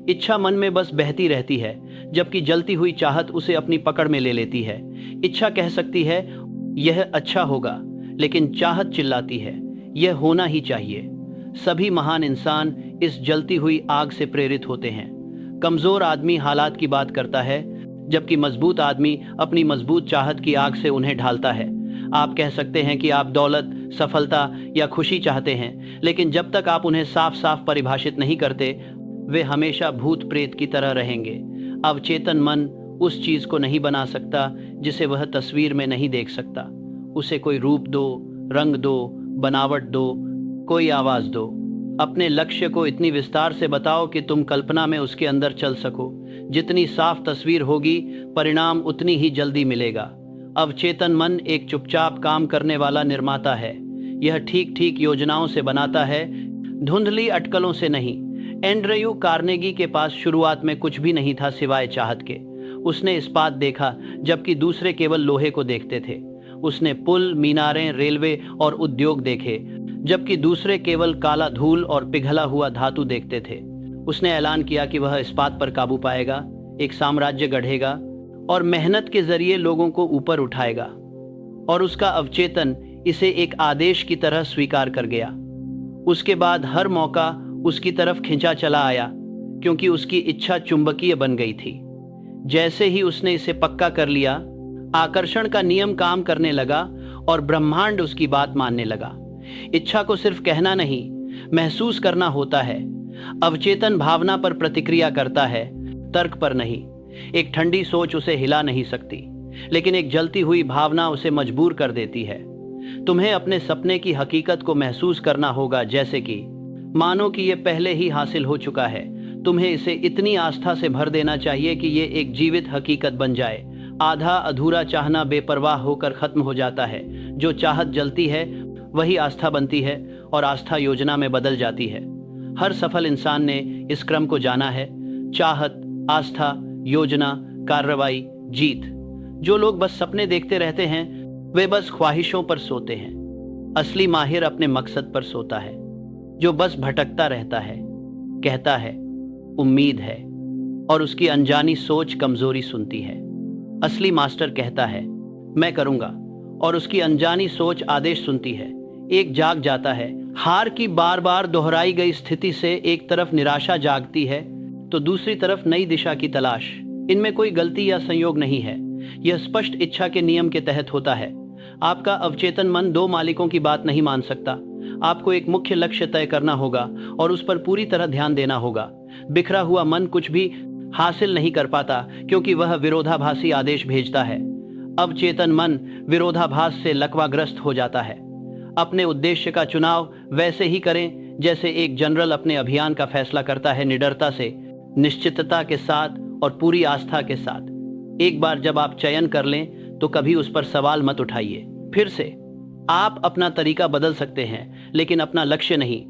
इच्छा मन में बस बहती रहती है, जबकि जलती हुई चाहत उसे अपनी पकड़ में ले लेती है। इच्छा कह सकती है यह अच्छा होगा, लेकिन चाहत चिल्लाती है यह होना ही चाहिए। सभी महान इंसान इस जलती हुई आग से प्रेरित होते हैं। कमजोर आदमी हालात की बात करता है, जबकि मजबूत आदमी अपनी मजबूत चाहत की आग से उन्हें ढालता है। आप कह सकते हैं कि आप दौलत, सफलता या खुशी चाहते हैं, लेकिन जब तक आप उन्हें साफ साफ परिभाषित नहीं करते, वे हमेशा भूत प्रेत की तरह रहेंगे। अवचेतन मन उस चीज को नहीं बना सकता जिसे वह तस्वीर में नहीं देख सकता। उसे कोई रूप दो, रंग दो, बनावट दो, कोई आवाज दो। अपने लक्ष्य को इतनी विस्तार से बताओ कि तुम कल्पना में उसके अंदर चल सको। जितनी साफ तस्वीर होगी, परिणाम उतनी ही जल्दी मिलेगा। अवचेतन मन एक चुपचाप काम करने वाला निर्माता है। यह ठीक ठीक योजनाओं से बनाता है, धुंधली अटकलों से नहीं। एंड्रयू कार्नेगी के पास शुरुआत में कुछ भी नहीं था सिवाय चाहत के। उसने इस्पात देखा, जबकि दूसरे केवल लोहे को देखते थे। उसने पुल, मीनारें, रेलवे और उद्योग देखे, जबकि दूसरे केवल काला धूल और पिघला हुआ धातु देखते थे। उसने ऐलान किया कि वह इस्पात पर काबू पाएगा, एक साम्राज्य गढ़ेगा और मेहनत के जरिए लोगों को ऊपर उठाएगा। और उसका अवचेतन इसे एक आदेश की तरह स्वीकार कर गया। उसके बाद हर मौका उसकी तरफ खिंचा चला आया, क्योंकि उसकी इच्छा चुंबकीय बन गई थी। जैसे ही उसने इसे पक्का कर लिया, आकर्षण का नियम काम करने लगा और ब्रह्मांड उसकी बात मानने लगा। इच्छा को सिर्फ कहना नहीं, महसूस करना होता है। अवचेतन भावना पर प्रतिक्रिया करता है, तर्क पर नहीं। एक ठंडी सोच उसे हिला नहीं सकती, लेकिन एक जलती हुई भावना उसे मजबूर कर देती है। तुम्हें अपने सपने की हकीकत को महसूस करना होगा, जैसे कि मानो कि यह पहले ही हासिल हो चुका है। तुम्हें इसे इतनी आस्था से भर देना चाहिए कि यह एक जीवित हकीकत बन जाए। आधा अधूरा चाहना बेपरवाह होकर खत्म हो जाता है। जो चाहत जलती है वही आस्था बनती है, और आस्था योजना में बदल जाती है। हर सफल इंसान ने इस क्रम को जाना है: चाहत, आस्था, योजना, कार्रवाई, जीत। जो लोग बस सपने देखते रहते हैं, वे बस ख्वाहिशों पर सोते हैं। असली माहिर अपने मकसद पर सोता है। जो बस भटकता रहता है, कहता है उम्मीद है, और उसकी अनजानी सोच कमजोरी सुनती है। असली मास्टर कहता है मैं करूंगा, और उसकी अनजानी सोच आदेश सुनती है। एक जाग जाता है। हार की बार बार दोहराई गई स्थिति से एक तरफ निराशा जागती है, तो दूसरी तरफ नई दिशा की तलाश। इनमें कोई गलती या संयोग नहीं है, यह स्पष्ट इच्छा के नियम के तहत होता है। आपका अवचेतन मन दो मालिकों की बात नहीं मान सकता। आपको एक मुख्य लक्ष्य तय करना होगा और उस पर पूरी तरह ध्यान देना होगा। बिखरा हुआ मन कुछ भी हासिल नहीं कर पाता, क्योंकि वह विरोधाभासी आदेश भेजता है। अवचेतन मन विरोधाभास से लकवाग्रस्त हो जाता है। अपने उद्देश्य का चुनाव वैसे ही करें जैसे एक जनरल अपने अभियान का फैसला करता है, निडरता से, निश्चितता के साथ और पूरी आस्था के साथ। एक बार जब आप चयन कर लें तो कभी उस पर सवाल मत उठाइए। फिर से आप अपना तरीका बदल सकते हैं, लेकिन अपना लक्ष्य नहीं।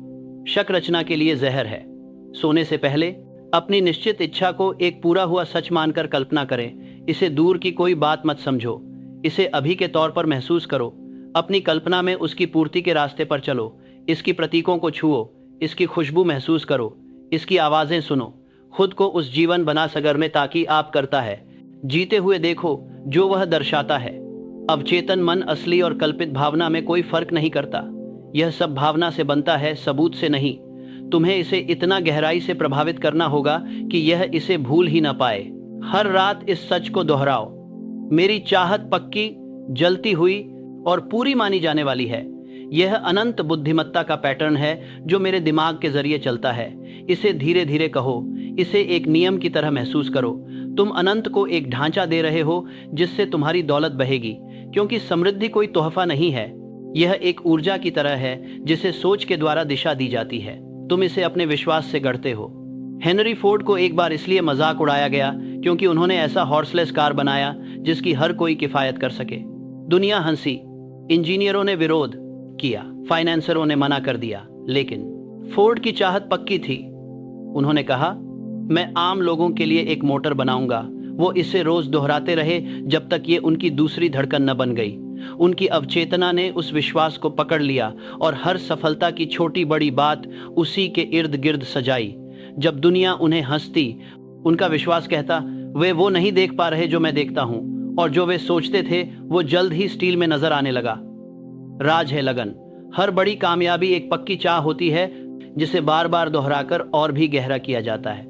शक रचना के लिए जहर है। सोने से पहले अपनी निश्चित इच्छा को एक पूरा हुआ सच मानकर कल्पना करें। इसे दूर की कोई बात मत समझो, इसे अभी के तौर पर महसूस करो। अपनी कल्पना में उसकी पूर्ति के रास्ते पर चलो। इसकी प्रतीकों को छुओ, इसकी खुशबू महसूस करो, इसकी आवाजें सुनो। खुद को उस जीवन बना सगर में ताकि आप करता है, जीते हुए देखो जो वह दर्शाता है। अवचेतन मन असली और कल्पित भावना में कोई फर्क नहीं करता। यह सब भावना से बनता है, सबूत से नहीं। तुम्हें इसे इतना गहराई से प्रभावित करना होगा कि यह इसे भूल ही ना पाए। हर रात इस सच को दोहराओ, मेरी चाहत पक्की, जलती हुई और पूरी मानी जाने वाली है। यह अनंत बुद्धिमत्ता का पैटर्न है जो मेरे दिमाग के जरिए चलता है। इसे धीरे धीरे कहो, इसे एक नियम की तरह महसूस करो। तुम अनंत को एक ढांचा दे रहे हो जिससे तुम्हारी दौलत बहेगी, क्योंकि समृद्धि कोई तोहफा नहीं है। यह एक ऊर्जा की तरह है जिसे सोच के द्वारा दिशा दी जाती है। तुम इसे अपने विश्वास से गढ़ते हो। हेनरी फोर्ड को एक बार इसलिए मजाक उड़ाया गया क्योंकि उन्होंने ऐसा हॉर्सलेस कार बनाया जिसकी हर कोई किफायत कर सके। दुनिया हंसी, इंजीनियरों ने विरोध किया, फाइनेंसरों ने मना कर दिया, लेकिन फोर्ड की चाहत पक्की थी। उन्होंने कहा मैं आम लोगों के लिए एक मोटर बनाऊंगा। वो इसे रोज दोहराते रहे जब तक ये उनकी दूसरी धड़कन न बन गई। उनकी अवचेतना ने उस विश्वास को पकड़ लिया और हर सफलता की छोटी बड़ी बात उसी के इर्द गिर्द सजाई। जब दुनिया उन्हें हंसती, उनका विश्वास कहता, वे वो नहीं देख पा रहे जो मैं देखता हूं, और जो वे सोचते थे वो जल्द ही स्टील में नजर आने लगा। राज है लगन। हर बड़ी कामयाबी एक पक्की चाह होती है जिसे बार बार दोहराकर और भी गहरा किया जाता है।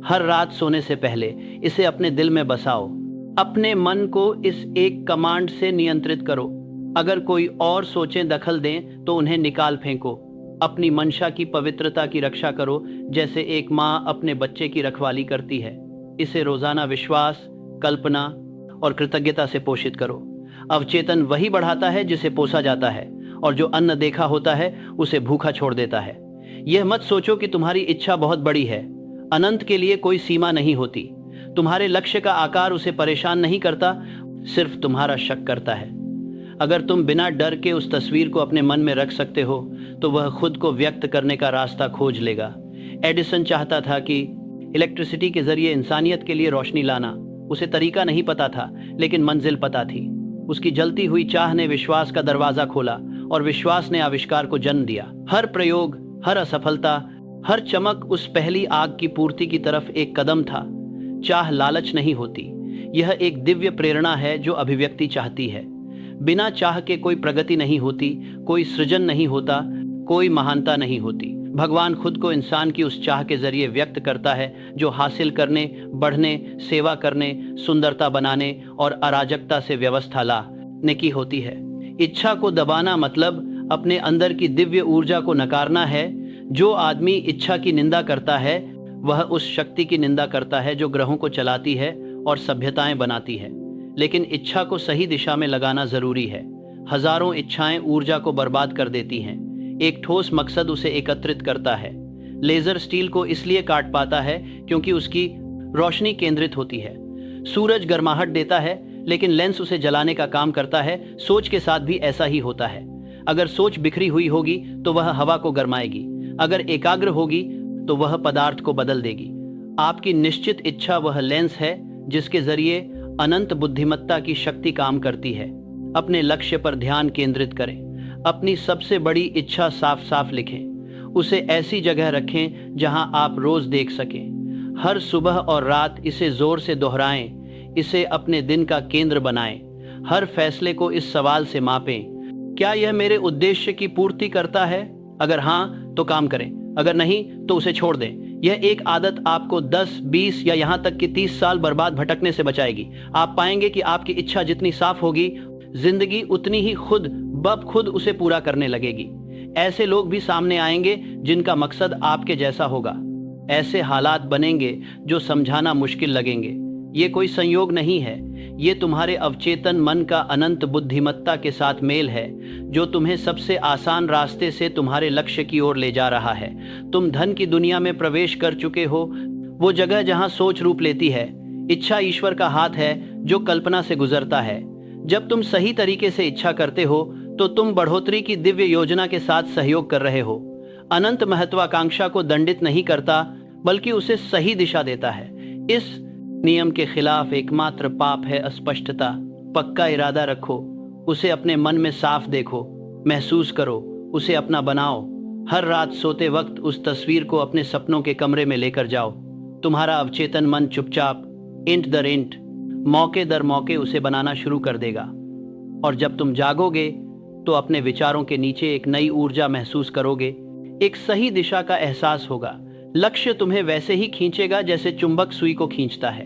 हर रात सोने से पहले इसे अपने दिल में बसाओ। अपने मन को इस एक कमांड से नियंत्रित करो। अगर कोई और सोचें दखल दें तो उन्हें निकाल फेंको। अपनी मंशा की पवित्रता की रक्षा करो जैसे एक माँ अपने बच्चे की रखवाली करती है। इसे रोजाना विश्वास, कल्पना और कृतज्ञता से पोषित करो। अवचेतन वही बढ़ाता है जिसे पोसा जाता है, और जो अन्न देखा होता है उसे भूखा छोड़ देता है। यह मत सोचो कि तुम्हारी इच्छा बहुत बड़ी है। अनंत के लिए कोई सीमा नहीं होती। तुम्हारे लक्ष्य का आकार उसे परेशान नहीं करता, सिर्फ तुम्हारा शक करता है। अगर तुम बिना डर के उस तस्वीर को अपने मन में रख सकते हो तो वह खुद को व्यक्त करने का रास्ता खोज लेगा। एडिसन चाहता था कि इलेक्ट्रिसिटी के जरिए इंसानियत के लिए रोशनी लाना। उसे तरीका नहीं पता था, लेकिन मंजिल पता थी। उसकी जलती हुई चाह ने विश्वास का दरवाजा खोला, और विश्वास ने आविष्कार को जन्म दिया। हर प्रयोग, हर असफलता, हर चमक उस पहली आग की पूर्ति की तरफ एक कदम था। चाह लालच नहीं होती, यह एक दिव्य प्रेरणा है जो अभिव्यक्ति चाहती है। बिना चाह के कोई प्रगति नहीं होती, कोई सृजन नहीं होता, कोई महानता नहीं होती। भगवान खुद को इंसान की उस चाह के जरिए व्यक्त करता है जो हासिल करने, बढ़ने, सेवा करने, सुंदरता बनाने और अराजकता से व्यवस्था लाने की होती है। इच्छा को दबाना मतलब अपने अंदर की दिव्य ऊर्जा को नकारना है। जो आदमी इच्छा की निंदा करता है वह उस शक्ति की निंदा करता है जो ग्रहों को चलाती है और सभ्यताएं बनाती है। लेकिन इच्छा को सही दिशा में लगाना जरूरी है। हजारों इच्छाएं ऊर्जा को बर्बाद कर देती हैं। एक ठोस मकसद उसे एकत्रित करता है। लेजर स्टील को इसलिए काट पाता है क्योंकि उसकी रोशनी केंद्रित होती है। सूरज गर्माहट देता है, लेकिन लेंस उसे जलाने का काम करता है। सोच के साथ भी ऐसा ही होता है। अगर सोच बिखरी हुई होगी तो वह हवा को गरमाएगी। अगर एकाग्र होगी तो वह पदार्थ को बदल देगी। आपकी निश्चित इच्छा वह लेंस है जिसके जरिए अनंत बुद्धिमत्ता की शक्ति काम करती है। अपने लक्ष्य पर ध्यान केंद्रित करें। अपनी सबसे बड़ी इच्छा साफ साफ लिखें। उसे ऐसी जगह रखें जहां आप रोज देख सकें। हर सुबह और रात इसे जोर से दोहराएं। इसे अपने दिन का केंद्र बनाएं। हर फैसले को इस सवाल से मापें, क्या यह मेरे उद्देश्य की पूर्ति करता है? अगर हाँ तो काम करें, अगर नहीं तो उसे छोड़ दें। यह एक आदत आपको 10, 20 या यहाँ तक कि 30 साल बर्बाद भटकने से बचाएगी। आप पाएंगे कि आपकी इच्छा जितनी साफ होगी, जिंदगी उतनी ही खुद ब खुद उसे पूरा करने लगेगी। ऐसे लोग भी सामने आएंगे जिनका मकसद आपके जैसा होगा। ऐसे हालात बनेंगे जो समझाना मुश्किल लगेंगे। ये कोई संयोग नहीं है, ये तुम्हारे अवचेतन मन का अनंत बुद्धिमत्ता के साथ मेल है जो तुम्हें सबसे आसान रास्ते से तुम्हारे लक्ष्य की ओर ले जा रहा है। तुम धन की दुनिया में प्रवेश कर चुके हो, वो जगह जहां सोच रूप लेती है। इच्छा ईश्वर का हाथ है जो कल्पना से गुजरता है। जब तुम सही तरीके से इच्छा करते हो तो तुम बढ़ोतरी की दिव्य योजना के साथ सहयोग कर रहे हो। अनंत महत्वाकांक्षा को दंडित नहीं करता, बल्कि उसे सही दिशा देता है। इस नियम के खिलाफ एकमात्र पाप है अस्पष्टता। पक्का इरादा रखो, उसे अपने मन में साफ देखो, महसूस करो, उसे अपना बनाओ। हर रात सोते वक्त उस तस्वीर को अपने सपनों के कमरे में लेकर जाओ। तुम्हारा अवचेतन मन चुपचाप इंट दर इंट, मौके दर मौके उसे बनाना शुरू कर देगा। और जब तुम जागोगे तो अपने विचारों के नीचे एक नई ऊर्जा महसूस करोगे। एक सही दिशा का एहसास होगा। लक्ष्य तुम्हें वैसे ही खींचेगा जैसे चुंबक सुई को खींचता है।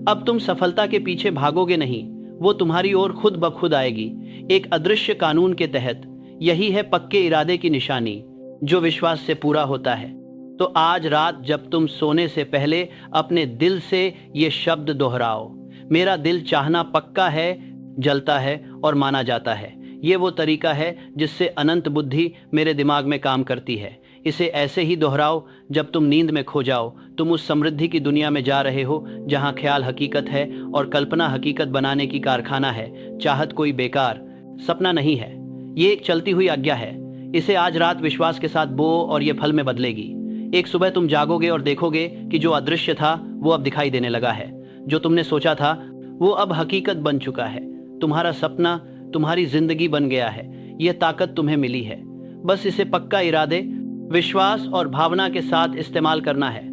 अब तुम सफलता के पीछे भागोगे नहीं, वो तुम्हारी ओर खुद ब खुद आएगी, एक अदृश्य कानून के तहत। यही है पक्के इरादे की निशानी, जो विश्वास से पूरा होता है। तो आज रात जब तुम सोने से पहले अपने दिल से ये शब्द दोहराओ, मेरा दिल चाहना पक्का है, जलता है और माना जाता है। ये वो तरीका है जिससे अनंत बुद्धि मेरे दिमाग में काम करती है। इसे ऐसे ही दोहराओ जब तुम नींद में खो जाओ। तुम उस समृद्धि की दुनिया में जा रहे हो जहां ख्याल हकीकत है और कल्पना हकीकत बनाने की कारखाना है। चाहत कोई बेकार सपना नहीं है, ये एक चलती हुई आज्ञा है। इसे आज रात विश्वास के साथ बो और ये फल में बदलेगी। एक सुबह तुम जागोगे और देखोगे कि जो अदृश्य था वो अब दिखाई देने लगा है। जो तुमने सोचा था वो अब हकीकत बन चुका है। तुम्हारा सपना तुम्हारी जिंदगी बन गया है। यह ताकत तुम्हें मिली है, बस इसे पक्का इरादे, विश्वास और भावना के साथ इस्तेमाल करना है।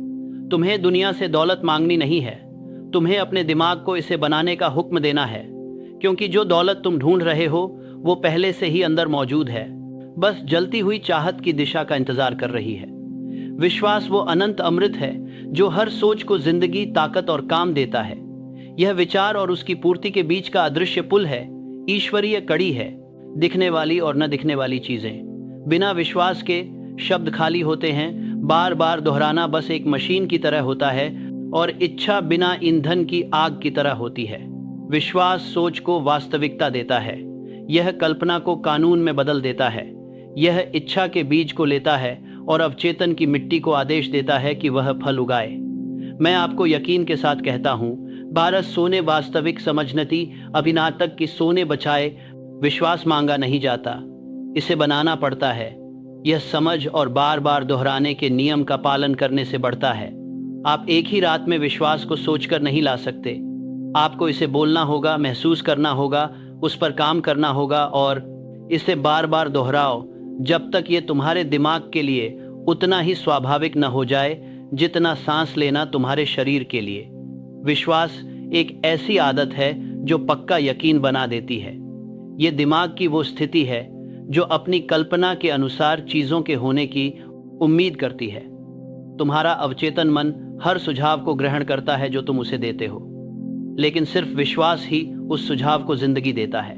तुम्हें दुनिया से दौलत मांगनी नहीं है, तुम्हें अपने दिमाग को इसे बनाने का हुक्म देना है, क्योंकि जो दौलत तुम ढूंढ रहे हो वो पहले से ही अंदर मौजूद है, बस जलती हुई चाहत की दिशा का इंतजार कर रही है। विश्वास वो अनंत अमृत है जो हर सोच को जिंदगी, ताकत और काम देता है। यह विचार और उसकी पूर्ति के बीच का अदृश्य पुल है, ईश्वरीय कड़ी है, दिखने वाली और न दिखने वाली चीजें। बिना विश्वास के शब्द खाली होते हैं, बार बार दोहराना बस एक मशीन की तरह होता है, और इच्छा बिना ईंधन की आग की तरह होती है। विश्वास सोच को वास्तविकता देता है, यह कल्पना को कानून में बदल देता है, यह इच्छा के बीज को लेता है और अवचेतन की मिट्टी को आदेश देता है कि वह फल उगाए। मैं आपको यकीन के साथ कहता हूँ, भारत सोने वास्तविक समझनती अभिनातक की सोने बचाए। विश्वास मांगा नहीं जाता, इसे बनाना पड़ता है। यह समझ और बार बार दोहराने के नियम का पालन करने से बढ़ता है। आप एक ही रात में विश्वास को सोचकर नहीं ला सकते, आपको इसे बोलना होगा, महसूस करना होगा, उस पर काम करना होगा, और इसे बार बार दोहराओ जब तक ये तुम्हारे दिमाग के लिए उतना ही स्वाभाविक न हो जाए जितना सांस लेना तुम्हारे शरीर के लिए। विश्वास एक ऐसी आदत है जो पक्का यकीन बना देती है। ये दिमाग की वो स्थिति है जो अपनी कल्पना के अनुसार चीजों के होने की उम्मीद करती है। तुम्हारा अवचेतन मन हर सुझाव को ग्रहण करता है जो तुम उसे देते हो, लेकिन सिर्फ विश्वास ही उस सुझाव को जिंदगी देता है।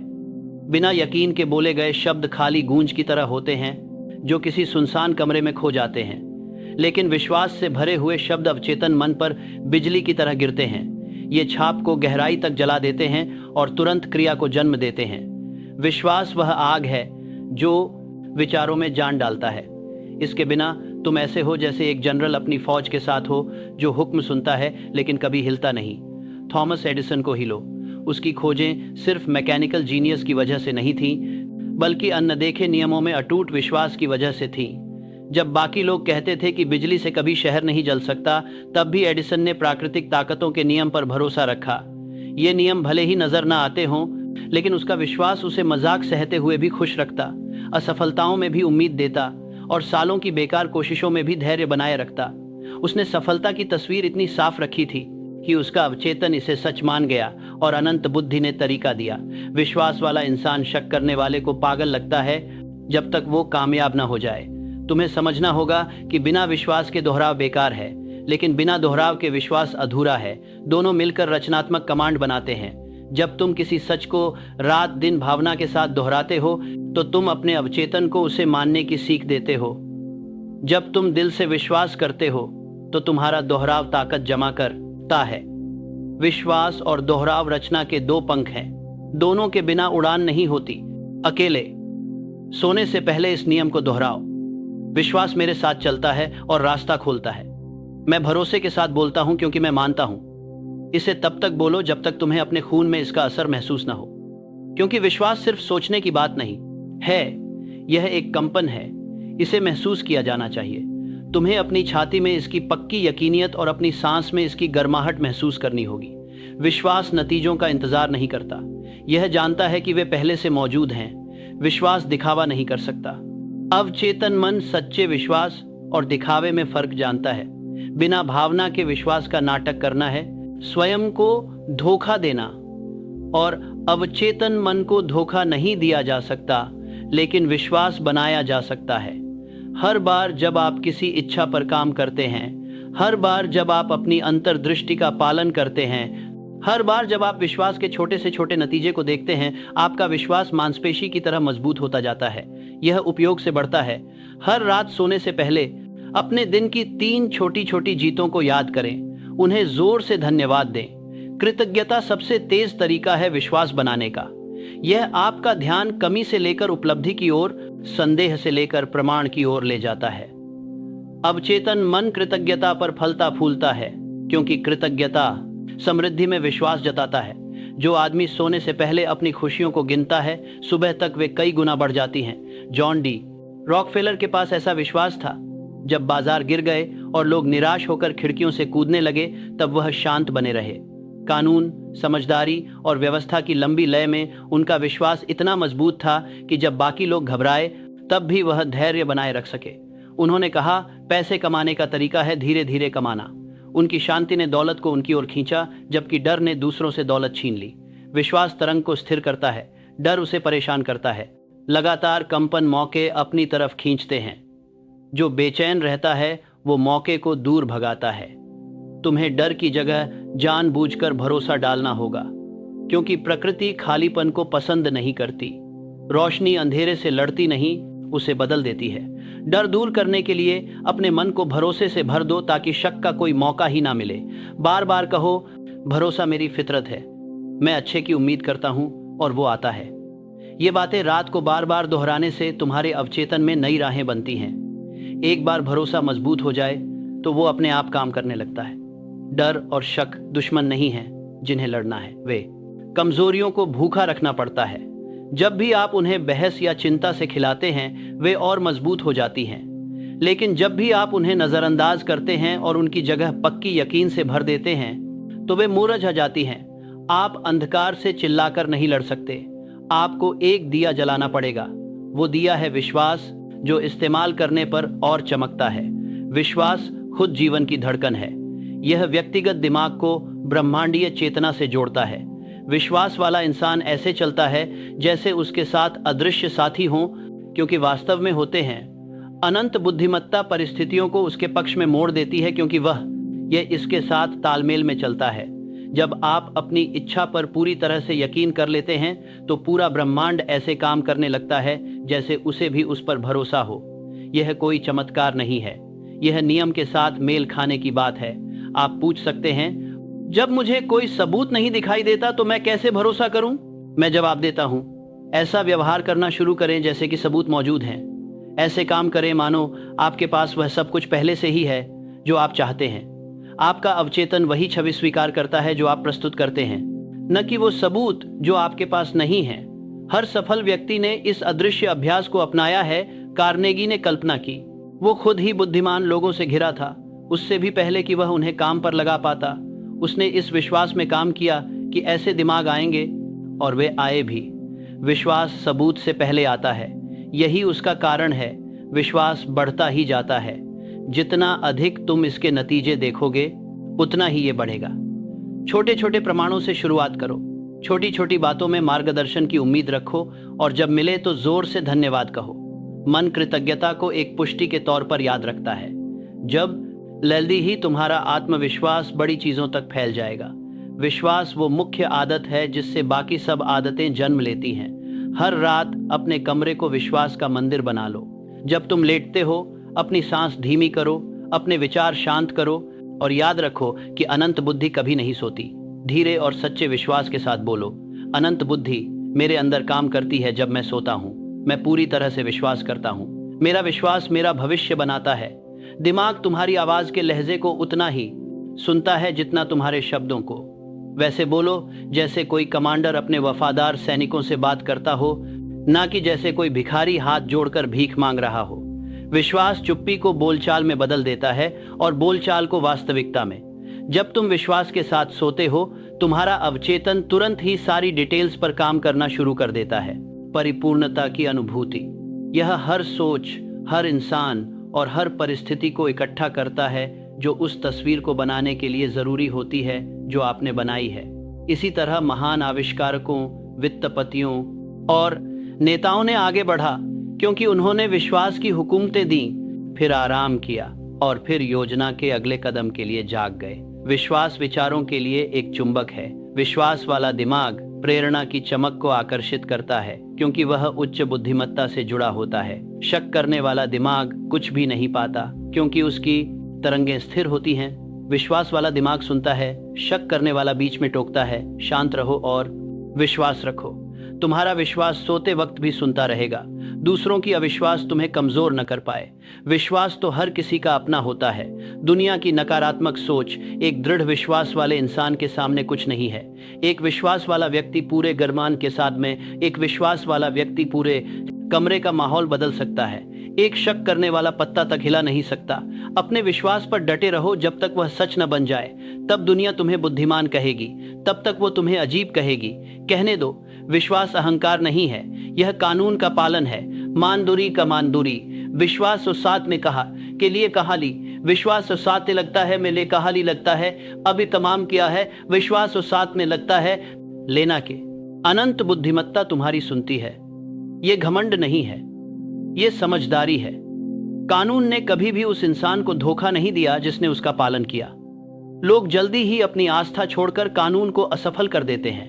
बिना यकीन के बोले गए शब्द खाली गूंज की तरह होते हैं जो किसी सुनसान कमरे में खो जाते हैं, लेकिन विश्वास से भरे हुए शब्द अवचेतन मन पर बिजली की तरह गिरते हैं। ये छाप को गहराई तक जला देते हैं और तुरंत क्रिया को जन्म देते हैं। विश्वास वह आग है जो विचारों में जान डालता है। इसके बिना तुम ऐसे हो जैसे एक जनरल अपनी फौज के साथ हो जो हुक्म सुनता है लेकिन कभी हिलता नहीं। थॉमस एडिसन को ही लो, उसकी खोजें सिर्फ मैकेनिकल जीनियस की वजह से नहीं थीं, बल्कि अनदेखे नियमों में अटूट विश्वास की वजह से थीं। जब बाकी लोग कहते थे कि बिजली से कभी शहर नहीं जल सकता, तब भी एडिसन ने प्राकृतिक ताकतों के नियम पर भरोसा रखा। ये नियम भले ही नजर न आते हों, लेकिन उसका विश्वास उसे मजाक सहते हुए भी खुश रखता, असफलताओं में भी उम्मीद देता और सालों की बेकार कोशिशों में भी धैर्य बनाए रखता। उसने सफलता की तस्वीर इतनी साफ रखी थी कि उसका अवचेतन इसे सच मान गया और अनंत बुद्धि ने तरीका दिया। विश्वास वाला इंसान शक करने वाले को पागल लगता है जब तक वो कामयाब ना हो जाए। तुम्हें समझना होगा कि बिना विश्वास के दोहराव बेकार है, लेकिन बिना दोहराव के विश्वास अधूरा है। दोनों मिलकर रचनात्मक कमांड बनाते हैं। जब तुम किसी सच को रात दिन भावना के साथ दोहराते हो तो तुम अपने अवचेतन को उसे मानने की सीख देते हो। जब तुम दिल से विश्वास करते हो तो तुम्हारा दोहराव ताकत जमा करता है। विश्वास और दोहराव रचना के दो पंख हैं, दोनों के बिना उड़ान नहीं होती। अकेले सोने से पहले इस नियम को दोहराओ। विश्वास मेरे साथ चलता है और रास्ता खोलता है। मैं भरोसे के साथ बोलता हूं क्योंकि मैं मानता हूं। इसे तब तक बोलो जब तक तुम्हें अपने खून में इसका असर महसूस ना हो, क्योंकि विश्वास सिर्फ सोचने की बात नहीं है, यह एक कंपन है। इसे महसूस किया जाना चाहिए। तुम्हें अपनी छाती में इसकी पक्की यकीनियत और अपनी सांस में इसकी गर्माहट महसूस करनी होगी। विश्वास नतीजों का इंतजार नहीं करता, यह जानता है कि वे पहले से मौजूद हैं। विश्वास दिखावा नहीं कर सकता। अवचेतन मन सच्चे विश्वास और दिखावे में फर्क जानता है। बिना भावना के विश्वास का नाटक करना है स्वयं को धोखा देना, और अवचेतन मन को धोखा नहीं दिया जा सकता, लेकिन विश्वास बनाया जा सकता है। हर बार जब आप किसी इच्छा पर काम करते हैं, हर बार जब आप अपनी अंतर्दृष्टि का पालन करते हैं, हर बार जब आप विश्वास के छोटे से छोटे नतीजे को देखते हैं, आपका विश्वास मांसपेशी की तरह मजबूत होता जाता है। यह उपयोग से बढ़ता है। हर रात सोने से पहले अपने दिन की 3 छोटी छोटी जीतों को याद करें, उन्हें जोर से धन्यवाद दें। कृतज्ञता सबसे तेज तरीका है विश्वास बनाने का। यह आपका ध्यान कमी से लेकर उपलब्धि की ओर, संदेह से लेकर प्रमाण की ओर ले जाता है। अवचेतन मन कृतज्ञता पर फलता फूलता है, क्योंकि कृतज्ञता समृद्धि में विश्वास जताता है। जो आदमी सोने से पहले अपनी खुशियों को गिनता है, सुबह तक वे कई गुना बढ़ जाती हैं। जॉन डी रॉकफेलर के पास ऐसा विश्वास था। जब बाजार गिर गए और लोग निराश होकर खिड़कियों से कूदने लगे, तब वह शांत बने रहे। कानून, समझदारी और व्यवस्था की लंबी लय में उनका विश्वास इतना मजबूत था कि जब बाकी लोग घबराए तब भी वह धैर्य बनाए रख सके। उन्होंने कहा, पैसे कमाने का तरीका है धीरे धीरे कमाना। उनकी शांति ने दौलत को उनकी ओर खींचा, जबकि डर ने दूसरों से दौलत छीन ली। विश्वास तरंग को स्थिर करता है, डर उसे परेशान करता है। लगातार कंपन मौके अपनी तरफ खींचते हैं। जो बेचैन रहता है वो मौके को दूर भगाता है। तुम्हें डर की जगह जानबूझकर भरोसा डालना होगा, क्योंकि प्रकृति खालीपन को पसंद नहीं करती। रोशनी अंधेरे से लड़ती नहीं, उसे बदल देती है। डर दूर करने के लिए अपने मन को भरोसे से भर दो, ताकि शक का कोई मौका ही ना मिले। बार बार कहो, भरोसा मेरी फितरत है, मैं अच्छे की उम्मीद करता हूं और वो आता है। ये बातें रात को बार बार दोहराने से तुम्हारे अवचेतन में नई राहें बनती हैं। एक बार भरोसा मजबूत हो जाए तो वो अपने आप काम करने लगता है। डर और शक दुश्मन नहीं हैं जिन्हें लड़ना है, वे कमजोरियों को भूखा रखना पड़ता है। जब भी आप उन्हें बहस या चिंता से खिलाते हैं वे और मजबूत हो जाती हैं, लेकिन जब भी आप उन्हें नजरअंदाज करते हैं और उनकी जगह पक्की यकीन से भर देते हैं तो वे मुरझा जाती हैं। आप अंधकार से चिल्लाकर नहीं लड़ सकते, आपको एक दिया जलाना पड़ेगा। वो दिया है विश्वास, जो इस्तेमाल करने पर और चमकता है। विश्वास खुद जीवन की धड़कन है। यह व्यक्तिगत दिमाग को ब्रह्मांडीय चेतना से जोड़ता है। विश्वास वाला इंसान ऐसे चलता है जैसे उसके साथ अदृश्य साथी हों, क्योंकि वास्तव में होते हैं। अनंत बुद्धिमत्ता परिस्थितियों को उसके पक्ष में मोड़ देती है, क्योंकि यह इसके साथ तालमेल में चलता है। जब आप अपनी इच्छा पर पूरी तरह से यकीन कर लेते हैं तो पूरा ब्रह्मांड ऐसे काम करने लगता है जैसे उसे भी उस पर भरोसा हो। यह कोई चमत्कार नहीं है, यह नियम के साथ मेल खाने की बात है। आप पूछ सकते हैं, जब मुझे कोई सबूत नहीं दिखाई देता तो मैं कैसे भरोसा करूं? मैं जवाब देता हूं, ऐसा व्यवहार करना शुरू करें जैसे कि सबूत मौजूद हैं। ऐसे काम करें मानो आपके पास वह सब कुछ पहले से ही है जो आप चाहते हैं। आपका अवचेतन वही छवि स्वीकार करता है जो आप प्रस्तुत करते हैं, न कि वो सबूत जो आपके पास नहीं है। हर सफल व्यक्ति ने इस अदृश्य अभ्यास को अपनाया है। कार्नेगी ने कल्पना की, वो खुद ही बुद्धिमान लोगों से घिरा था, उससे भी पहले कि वह उन्हें काम पर लगा पाता। उसने इस विश्वास में काम किया कि ऐसे दिमाग आएंगे, और वे आए भी। विश्वास सबूत से पहले आता है, यही उसका कारण है। विश्वास बढ़ता ही जाता है। जितना अधिक तुम इसके नतीजे देखोगे उतना ही ये बढ़ेगा। छोटे छोटे प्रमाणों से शुरुआत करो। छोटी छोटी बातों में मार्गदर्शन की उम्मीद रखो, और जब मिले तो जोर से धन्यवाद कहो। मन कृतज्ञता को एक पुष्टि के तौर पर याद रखता है। जब जल्दी ही तुम्हारा आत्मविश्वास बड़ी चीजों तक फैल जाएगा। विश्वास वो मुख्य आदत है जिससे बाकी सब आदतें जन्म लेती हैं। हर रात अपने कमरे को विश्वास का मंदिर बना लो। जब तुम लेटते हो अपनी सांस धीमी करो, अपने विचार शांत करो, और याद रखो कि अनंत बुद्धि कभी नहीं सोती। धीरे और सच्चे विश्वास के साथ बोलो, अनंत बुद्धि मेरे अंदर काम करती है जब मैं सोता हूँ। मैं पूरी तरह से विश्वास करता हूँ। मेरा विश्वास मेरा भविष्य बनाता है। दिमाग तुम्हारी आवाज के लहजे को उतना ही सुनता है जितना तुम्हारे शब्दों को। वैसे बोलो जैसे कोई कमांडर अपने वफादार सैनिकों से बात करता हो, ना कि जैसे कोई भिखारी हाथ जोड़कर भीख मांग रहा हो। विश्वास चुप्पी को बोलचाल में बदल देता है और बोलचाल को वास्तविकता में। जब तुम विश्वास के साथ सोते हो, तुम्हारा अवचेतन तुरंत ही सारी डिटेल्स पर काम करना शुरू कर देता है। परिपूर्णता की अनुभूति, यह हर सोच, हर इंसान और हर परिस्थिति को इकट्ठा करता है जो उस तस्वीर को बनाने के लिए जरूरी होती है जो आपने बनाई है। इसी तरह महान आविष्कारकों, वित्तपतियों और नेताओं ने आगे बढ़ा क्योंकि उन्होंने विश्वास की हुकूमतें दी, फिर आराम किया और फिर योजना के अगले कदम के लिए जाग गए। विश्वास विचारों के लिए एक चुंबक है। विश्वास वाला दिमाग प्रेरणा की चमक को आकर्षित करता है क्योंकि वह उच्च बुद्धिमत्ता से जुड़ा होता है। शक करने वाला दिमाग कुछ भी नहीं पाता क्योंकि उसकी तरंगें स्थिर होती हैं। विश्वास वाला दिमाग सुनता है, शक करने वाला बीच में टोकता है। शांत रहो और विश्वास रखो। तुम्हारा विश्वास सोते वक्त भी सुनता रहेगा। दूसरों की अविश्वास तुम्हें कमजोर न कर पाए। विश्वास तो हर किसी का अपना होता है। दुनिया की नकारात्मक सोच एक दृढ़ विश्वास वाले इंसान के सामने कुछ नहीं है। एक विश्वास वाला व्यक्ति पूरे गरमान के साथ में एक विश्वास वाला व्यक्ति पूरे कमरे का माहौल बदल सकता है। एक शक करने वाला पत्ता तक हिला नहीं सकता। अपने विश्वास पर डटे रहो जब तक वह सच न बन जाए। तब दुनिया तुम्हें बुद्धिमान कहेगी, तब तक वो तुम्हें अजीब कहेगी। कहने दो, विश्वास अहंकार नहीं है, यह कानून का पालन है। मान दूरी का मान दूरी, विश्वास और साथ में कहा के लिए कहा ली, विश्वास और साथ लगता है में ले कहा ली लगता है। अभी तमाम किया है, विश्वास और साथ में लगता है लेना के। अनंत बुद्धिमत्ता तुम्हारी सुनती है। ये घमंड नहीं है, ये समझदारी है। कानून ने कभी भी उस इंसान को धोखा नहीं दिया जिसने उसका पालन किया। लोग जल्दी ही अपनी आस्था छोड़कर कानून को असफल कर देते हैं।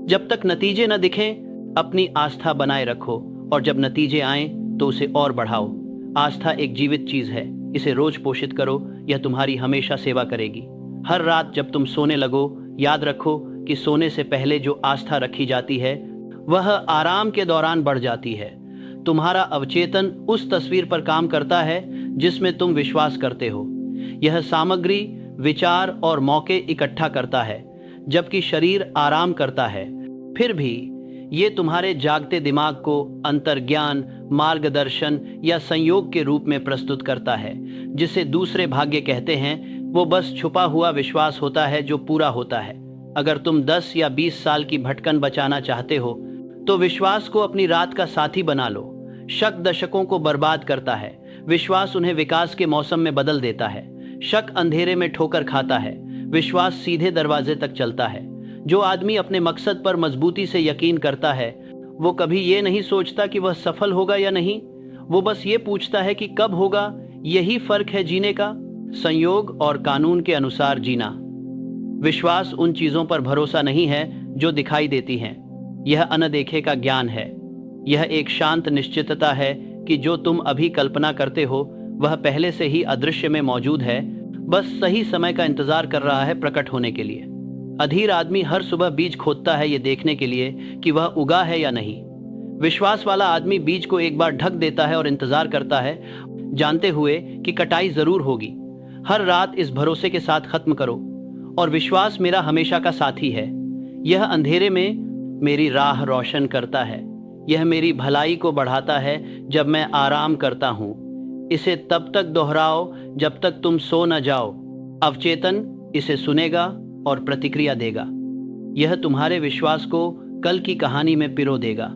जब तक नतीजे न दिखें, अपनी आस्था बनाए रखो, और जब नतीजे आएं तो उसे और बढ़ाओ। आस्था एक जीवित चीज है, इसे रोज पोषित करो, यह तुम्हारी हमेशा सेवा करेगी। हर रात जब तुम सोने लगो, याद रखो कि सोने से पहले जो आस्था रखी जाती है वह आराम के दौरान बढ़ जाती है। तुम्हारा अवचेतन उस तस्वीर पर काम करता है जिसमें तुम विश्वास करते हो। यह सामग्री, विचार और मौके इकट्ठा करता है, जबकि शरीर आराम करता है। फिर भी ये तुम्हारे जागते दिमाग को अंतर्ज्ञान, मार्गदर्शन या संयोग के रूप में प्रस्तुत करता है, जिसे दूसरे भाग्य कहते हैं। वो बस छुपा हुआ विश्वास होता है जो पूरा होता है। अगर तुम 10 या 20 साल की भटकन बचाना चाहते हो तो विश्वास को अपनी रात का साथी बना लो। शक दशकों को बर्बाद करता है, विश्वास उन्हें विकास के मौसम में बदल देता है। शक अंधेरे में ठोकर खाता है, विश्वास सीधे दरवाजे तक चलता है। जो आदमी अपने मकसद पर मजबूती से यकीन करता है, वो कभी ये नहीं सोचता कि वह सफल होगा या नहीं, वो बस ये पूछता है कि कब होगा। यही फर्क है जीने का, संयोग और कानून के अनुसार जीना। विश्वास उन चीजों पर भरोसा नहीं है जो दिखाई देती हैं, यह अनदेखे का ज्ञान है। यह एक शांत निश्चितता है कि जो तुम अभी कल्पना करते हो वह पहले से ही अदृश्य में मौजूद है, बस सही समय का इंतजार कर रहा है प्रकट होने के लिए। अधीर आदमी हर सुबह बीज खोदता है ये देखने के लिए कि वह उगा है या नहीं। विश्वास वाला आदमी बीज को एक बार ढक देता है और इंतजार करता है, जानते हुए कि कटाई जरूर होगी। हर रात इस भरोसे के साथ खत्म करो, और विश्वास मेरा हमेशा का साथी है। यह अंधेरे में मेरी राह रोशन करता है, यह मेरी भलाई को बढ़ाता है जब मैं आराम करता हूँ। इसे तब तक दोहराओ जब तक तुम सो न जाओ। अवचेतन इसे सुनेगा और प्रतिक्रिया देगा। यह तुम्हारे विश्वास को कल की कहानी में पिरो देगा।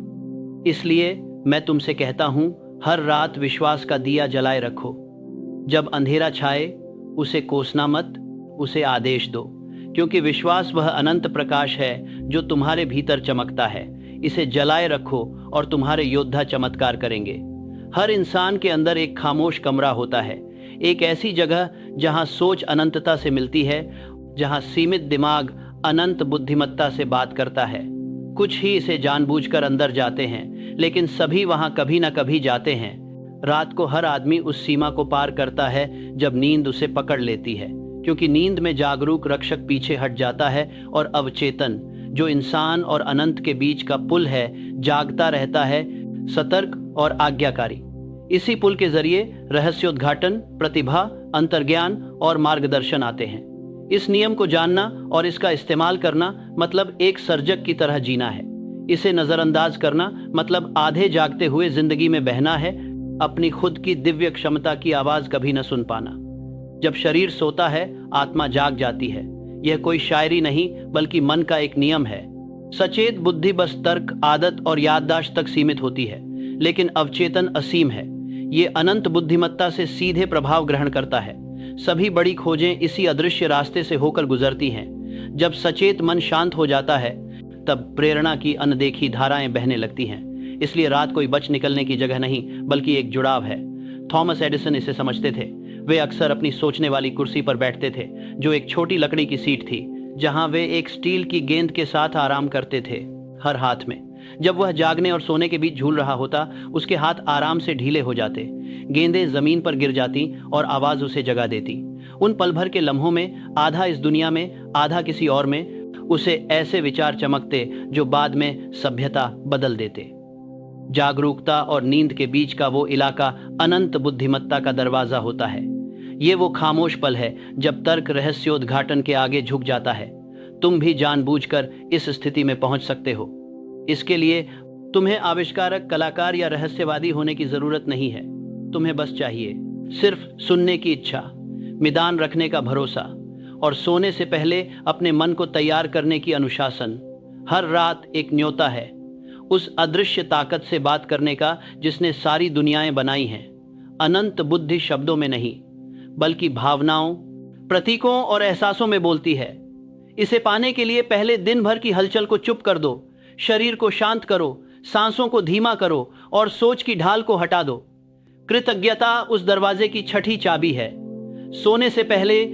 इसलिए मैं तुमसे कहता हूँ, हर रात विश्वास का दिया जलाए रखो। जब अंधेरा छाए उसे कोसना मत, उसे आदेश दो, क्योंकि विश्वास वह अनंत प्रकाश है जो तुम्हारे भीतर चमकता है। इसे जलाए रखो और तुम्हारे योद्धा चमत्कार करेंगे। हर इंसान के अंदर एक खामोश कमरा होता है, एक ऐसी जगह जहां सोच अनंतता से मिलती है, जहां सीमित दिमाग अनंत बुद्धिमत्ता से बात करता है। कुछ ही इसे जानबूझकर अंदर जाते हैं, लेकिन सभी वहां कभी ना कभी जाते हैं। रात को हर आदमी उस सीमा को पार करता है जब नींद उसे पकड़ लेती है, क्योंकि नींद में जागरूक रक्षक पीछे हट जाता है और अवचेतन, जो इंसान और अनंत के बीच का पुल है, जागता रहता है, सतर्क और आज्ञाकारी। इसी पुल के जरिए रहस्योद्घाटन, प्रतिभा, अंतर्ज्ञान और मार्गदर्शन आते हैं। इस नियम को जानना और इसका इस्तेमाल करना मतलब एक सर्जक की तरह जीना है। इसे नजरअंदाज करना मतलब आधे जागते हुए जिंदगी में बहना है, अपनी खुद की दिव्य क्षमता की आवाज कभी न सुन पाना। जब शरीर सोता है, आत्मा जाग जाती है। यह कोई शायरी नहीं, बल्कि मन का एक नियम है। सचेत बुद्धि बस तर्क, आदत और याददाश्त तक सीमित होती है, लेकिन अवचेतन असीम है। ये अनंत बुद्धिमत्ता से सीधे प्रभाव ग्रहण करता है। सभी बड़ी खोजें इसी अदृश्य रास्ते से होकर गुजरती हैं। जब सचेत मन शांत हो जाता है, तब प्रेरणा की अनदेखी धाराएं बहने लगती हैं। इसलिए रात कोई बच निकलने की जगह नहीं, बल्कि एक जुड़ाव है। थॉमस एडिसन इसे समझते थे। वे अक्सर अपनी सोचने वाली कुर्सी पर बैठते थे, जो एक छोटी लकड़ी की सीट थी, जहां वे एक स्टील की गेंद के साथ आराम करते थे, हर हाथ में। जब वह जागने और सोने के बीच झूल रहा होता, उसके हाथ आराम से ढीले हो जाते, गेंदें जमीन पर गिर जाती और आवाज उसे जगा देती। उन पल भर के लम्हों में, आधा इस दुनिया में, आधा किसी और में, उसे ऐसे विचार चमकते जो बाद में सभ्यता बदल देते। जागरूकता और नींद के बीच का वो इलाका अनंत बुद्धिमत्ता का दरवाजा होता है। ये वो खामोश पल है जब तर्क रहस्योद्घाटन के आगे झुक जाता है। तुम भी जानबूझकर इस स्थिति में पहुंच सकते हो। इसके लिए तुम्हें आविष्कारक, कलाकार या रहस्यवादी होने की जरूरत नहीं है। तुम्हें बस चाहिए सिर्फ सुनने की इच्छा, मिदान रखने का भरोसा और सोने से पहले अपने मन को तैयार करने की अनुशासन। हर रात एक न्योता है उस अदृश्य ताकत से बात करने का जिसने सारी दुनियाएं बनाई हैं। अनंत बुद्धि शब्दों में नहीं बल्कि भावनाओं, प्रतीकों और एहसासों में बोलती है। इसे पाने के लिए पहले दिन भर की हलचल को चुप कर दो, शरीर को शांत करो, सांसों को धीमा करो और सोच की ढाल को हटा दो। कृतज्ञता उस दरवाजे की छठी चाबी है। सोने से पहले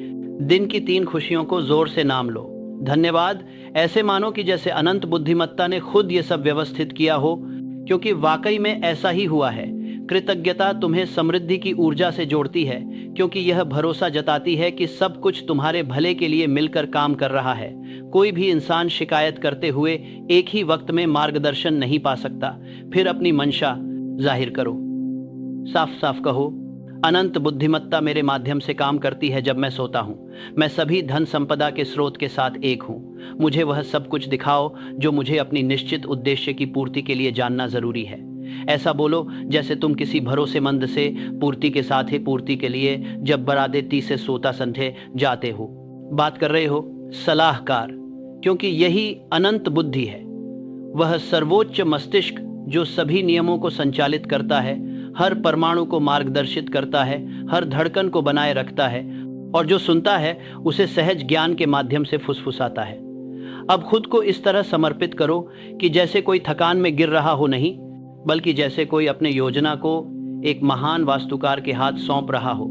दिन की 3 खुशियों को जोर से नाम लो। धन्यवाद ऐसे मानो कि जैसे अनंत बुद्धिमत्ता ने खुद ये सब व्यवस्थित किया हो, क्योंकि वाकई में ऐसा ही हुआ है। कृतज्ञता तुम्हें समृद्धि की ऊर्जा से जोड़ती है, क्योंकि यह भरोसा जताती है कि सब कुछ तुम्हारे भले के लिए मिलकर काम कर रहा है। कोई भी इंसान शिकायत करते हुए एक ही वक्त में मार्गदर्शन नहीं पा सकता। फिर अपनी मंशा जाहिर करो, साफ साफ कहो, अनंत बुद्धिमत्ता मेरे माध्यम से काम करती है जब मैं सोता हूँ। मैं सभी धन संपदा के स्रोत के साथ एक हूँ। मुझे वह सब कुछ दिखाओ जो मुझे अपनी निश्चित उद्देश्य की पूर्ति के लिए जानना जरूरी है। ऐसा बोलो जैसे तुम किसी भरोसेमंद से पूर्ति के साथ ही पूर्ति के लिए जब बरादेती से सोता संधे जाते हो बात कर रहे हो। सलाहकार, क्योंकि यही अनंत बुद्धि है, वह सर्वोच्च मस्तिष्क जो सभी नियमों को संचालित करता है, हर परमाणु को मार्गदर्शित करता है, हर धड़कन को बनाए रखता है और जो सुनता है उसे सहज ज्ञान के माध्यम से फुसफुसाता है। अब खुद को इस तरह समर्पित करो कि जैसे कोई थकान में गिर रहा हो, नहीं बल्कि जैसे कोई अपने योजना को एक महान वास्तुकार के हाथ सौंप रहा हो।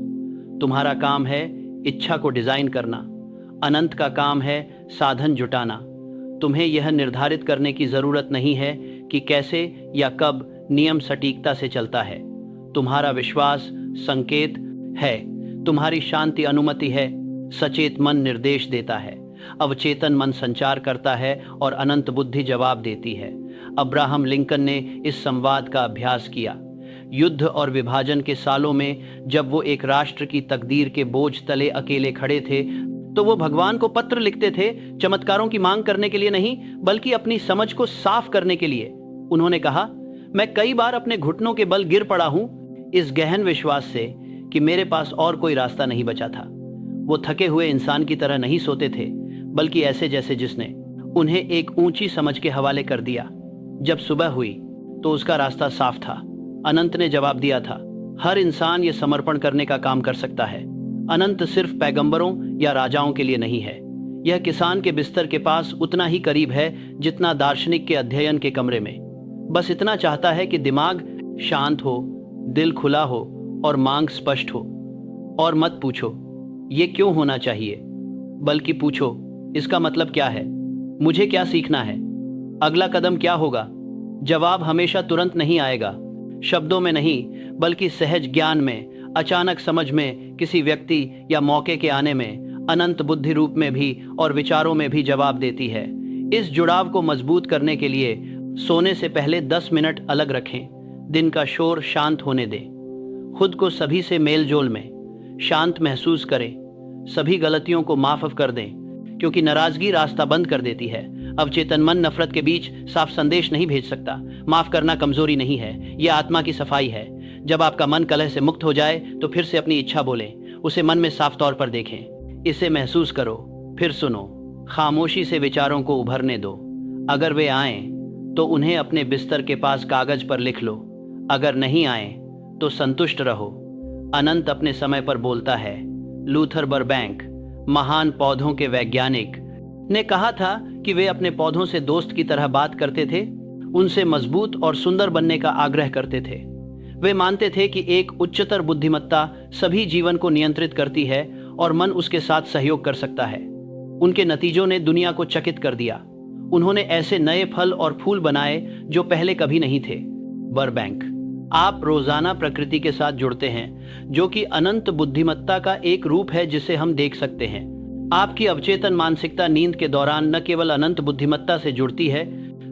तुम्हारा काम है इच्छा को डिजाइन करना, अनंत का काम है साधन जुटाना। तुम्हें यह निर्धारित करने की जरूरत नहीं है कि कैसे या कब नियम सटीकता से चलता है। तुम्हारा विश्वास संकेत है, तुम्हारी शांति अनुमति है, सचेत मन निर्देश देता है, अवचेतन मन संचार करता है और अनंत बुद्धि जवाब देती है। अब्राहम लिंकन ने इस संवाद का अभ्यास किया। युद्ध और विभाजन के सालों में जब वो एक राष्ट्र की तकदीर के बोझ तले अकेले खड़े थे, तो वो भगवान को पत्र लिखते थे, चमत्कारों की मांग करने के लिए नहीं बल्कि अपनी समझ को साफ करने के लिए। उन्होंने कहा, मैं कई बार अपने घुटनों के बल गिर पड़ा हूं, इस गहन विश्वास से कि मेरे पास और कोई रास्ता नहीं बचा था। वो थके हुए इंसान की तरह नहीं सोते थे, बल्कि ऐसे जैसे जिसने उन्हें एक ऊंची समझ के हवाले कर दिया। जब सुबह हुई तो उसका रास्ता साफ था। अनंत ने जवाब दिया था, हर इंसान ये समर्पण करने का काम कर सकता है। अनंत सिर्फ पैगंबरों या राजाओं के लिए नहीं है। यह किसान के बिस्तर के पास उतना ही करीब है जितना दार्शनिक के अध्ययन के कमरे में। बस इतना चाहता है कि दिमाग शांत हो, दिल खुला हो और मांग स्पष्ट हो। और मत पूछो ये क्यों होना चाहिए, बल्कि पूछो इसका मतलब क्या है, मुझे क्या सीखना है, अगला कदम क्या होगा। जवाब हमेशा तुरंत नहीं आएगा, शब्दों में नहीं बल्कि सहज ज्ञान में, अचानक समझ में, किसी व्यक्ति या मौके के आने में। अनंत बुद्धि रूप में भी और विचारों में भी जवाब देती है। इस जुड़ाव को मजबूत करने के लिए सोने से पहले 10 मिनट अलग रखें। दिन का शोर शांत होने दें। खुद को सभी से मेल जोल में शांत महसूस करें। सभी गलतियों को माफ कर दें, क्योंकि नाराजगी रास्ता बंद कर देती है। अवचेतन मन नफरत के बीच साफ संदेश नहीं भेज सकता। माफ करना कमजोरी नहीं है, यह आत्मा की सफाई है। जब आपका मन कलह से मुक्त हो जाए तो फिर से अपनी इच्छा बोलें, उसे मन में साफ तौर पर देखें, इसे महसूस करो, फिर सुनो। खामोशी से विचारों को उभरने दो। अगर वे आएं तो उन्हें अपने बिस्तर के पास कागज पर लिख लो। अगर नहीं आए तो संतुष्ट रहो। अनंत अपने समय पर बोलता है। लूथर बर्बैंक, महान पौधों के वैज्ञानिक, ने कहा था कि वे अपने पौधों से दोस्त की तरह बात करते थे, उनसे मजबूत और सुंदर बनने का आग्रह करते थे। वे मानते थे कि एक उच्चतर बुद्धिमत्ता सभी जीवन को नियंत्रित करती है और मन उसके साथ सहयोग कर सकता है। उनके नतीजों ने दुनिया को चकित कर दिया। उन्होंने ऐसे नए फल और फूल बनाए जो पहले कभी नहीं थे। बर्बैंक, आप रोजाना प्रकृति के साथ जुड़ते हैं, जो कि अनंत बुद्धिमत्ता का एक रूप है जिसे हम देख सकते हैं। आपकी अवचेतन मानसिकता नींद के दौरान न केवल अनंत बुद्धिमत्ता से जुड़ती है,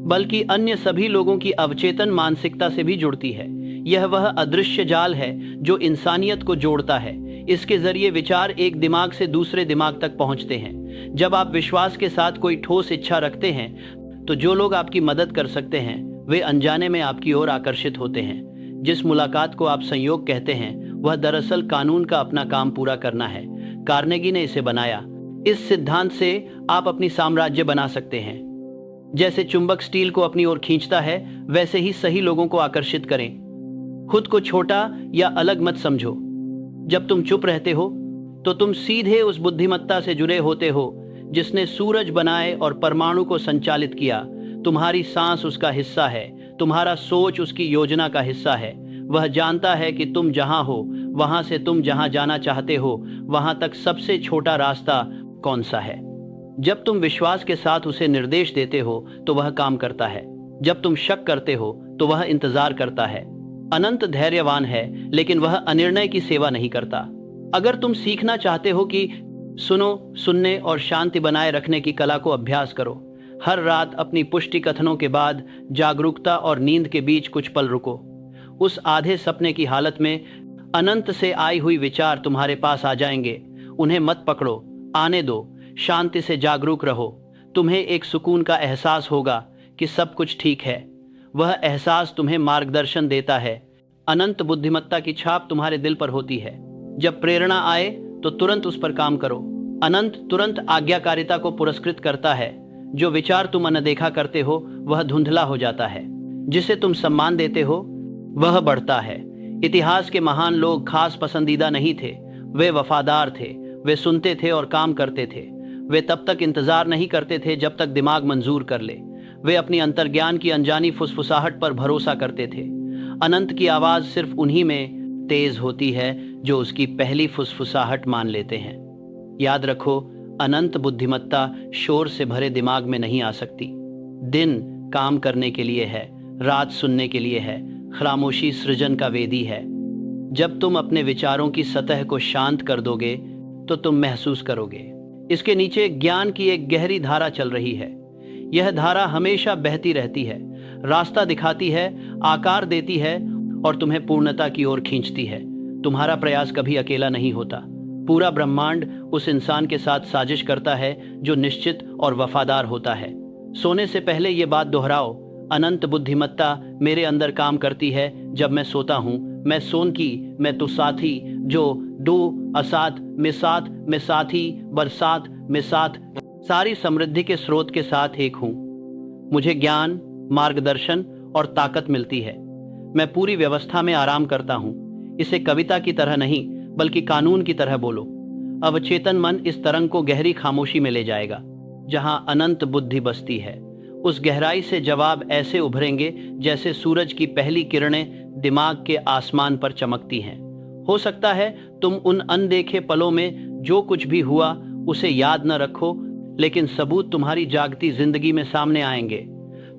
बल्कि अन्य सभी लोगों की अवचेतन मानसिकता से भी जुड़ती है। यह वह अदृश्य जाल है जो इंसानियत को जोड़ता है। इसके जरिए विचार एक दिमाग से दूसरे दिमाग तक पहुंचते हैं। जब आप विश्वास के साथ कोई ठोस इच्छा रखते हैं, तो जो लोग आपकी मदद कर सकते हैं वे अनजाने में आपकी ओर आकर्षित होते हैं। जिस मुलाकात को आप संयोग कहते हैं वह दरअसल कानून का अपना काम पूरा करना है। कार्नेगी ने इसे बनाया। इस सिद्धांत से आप अपनी साम्राज्य बना सकते हैं। जैसे चुंबक स्टील को अपनी ओर खींचता है, वैसे ही सही लोगों को आकर्षित करें। खुद को छोटा या अलग मत समझो। जब तुम चुप रहते हो तो तुम सीधे उस बुद्धिमत्ता से जुड़े होते हो जिसने सूरज बनाए और परमाणु को संचालित किया। तुम्हारी सांस उसका हिस्सा है, तुम्हारा सोच उसकी योजना का हिस्सा है। वह जानता है कि तुम जहां हो, वहां से तुम जहां जाना चाहते हो, वहां तक सबसे छोटा रास्ता कौन सा है। जब तुम विश्वास के साथ उसे निर्देश देते हो तो वह काम करता है। जब तुम शक करते हो तो वह इंतजार करता है। अनंत धैर्यवान है, लेकिन वह अनिर्णय की सेवा नहीं करता। अगर तुम सीखना चाहते हो कि सुनने और शांति बनाए रखने की कला को अभ्यास करो। हर रात अपनी पुष्टि कथनों के बाद जागरूकता और नींद के बीच कुछ पल रुको। उस आधे सपने की हालत में अनंत से आई हुई विचार तुम्हारे पास आ जाएंगे। उन्हें मत पकड़ो, आने दो। शांति से जागरूक रहो। तुम्हें एक सुकून का एहसास होगा कि सब कुछ ठीक है। वह एहसास तुम्हें मार्गदर्शन देता है। अनंत बुद्धिमत्ता की छाप तुम्हारे दिल पर होती है। जब प्रेरणा आए तो तुरंत उस पर काम करो। अनंत तुरंत आज्ञाकारिता को पुरस्कृत करता है। जो विचार तुम अनदेखा करते हो वह धुंधला हो जाता है। जिसे तुम सम्मान देते हो वह बढ़ता है। इतिहास के महान लोग खास पसंदीदा नहीं थे। वे वफादार थे। वे सुनते थे और काम करते थे। वे तब तक इंतजार नहीं करते थे जब तक दिमाग मंजूर कर ले। वे अपनी अंतर्ज्ञान की अनजानी फुसफुसाहट पर भरोसा करते थे। अनंत की आवाज सिर्फ उन्हीं में तेज होती है जो उसकी पहली फुसफुसाहट मान लेते हैं। याद रखो, अनंत बुद्धिमत्ता शोर से भरे दिमाग में नहीं आ सकती। दिन काम करने के लिए है, रात सुनने के लिए है, खामोशी सृजन का वेदी है। जब तुम अपने विचारों की सतह को शांत कर दोगे तो तुम महसूस करोगे इसके नीचे ज्ञान की एक गहरी धारा चल रही है। यह धारा हमेशा बहती रहती है, रास्ता दिखाती है, आकार देती है और तुम्हें पूर्णता की ओर खींचती है। तुम्हारा प्रयास कभी अकेला नहीं होता। पूरा ब्रह्मांड उस इंसान के साथ साजिश करता है जो निश्चित और वफादार होता है। सोने से पहले ये बात दोहराओ, अनंत बुद्धिमत्ता मेरे अंदर काम करती है जब मैं सोता हूँ। मैं सोन की, मैं तो साथी, जो डू असात में साथ, में साथी, बरसात में साथ, सारी समृद्धि के स्रोत के साथ एक हूँ। मुझे ज्ञान, मार्गदर्शन और ताकत मिलती है। मैं पूरी व्यवस्था में आराम करता हूँ। इसे कविता की तरह नहीं बल्कि कानून की तरह बोलो। अवचेतन मन इस तरंग को गहरी खामोशी में ले जाएगा जहाँ अनंत बुद्धि बसती है। उस गहराई से जवाब ऐसे उभरेंगे जैसे सूरज की पहली किरणें दिमाग के आसमान पर चमकती हैं। हो सकता है तुम उन अनदेखे पलों में जो कुछ भी हुआ उसे याद न रखो, लेकिन सबूत तुम्हारी जागती जिंदगी में सामने आएंगे।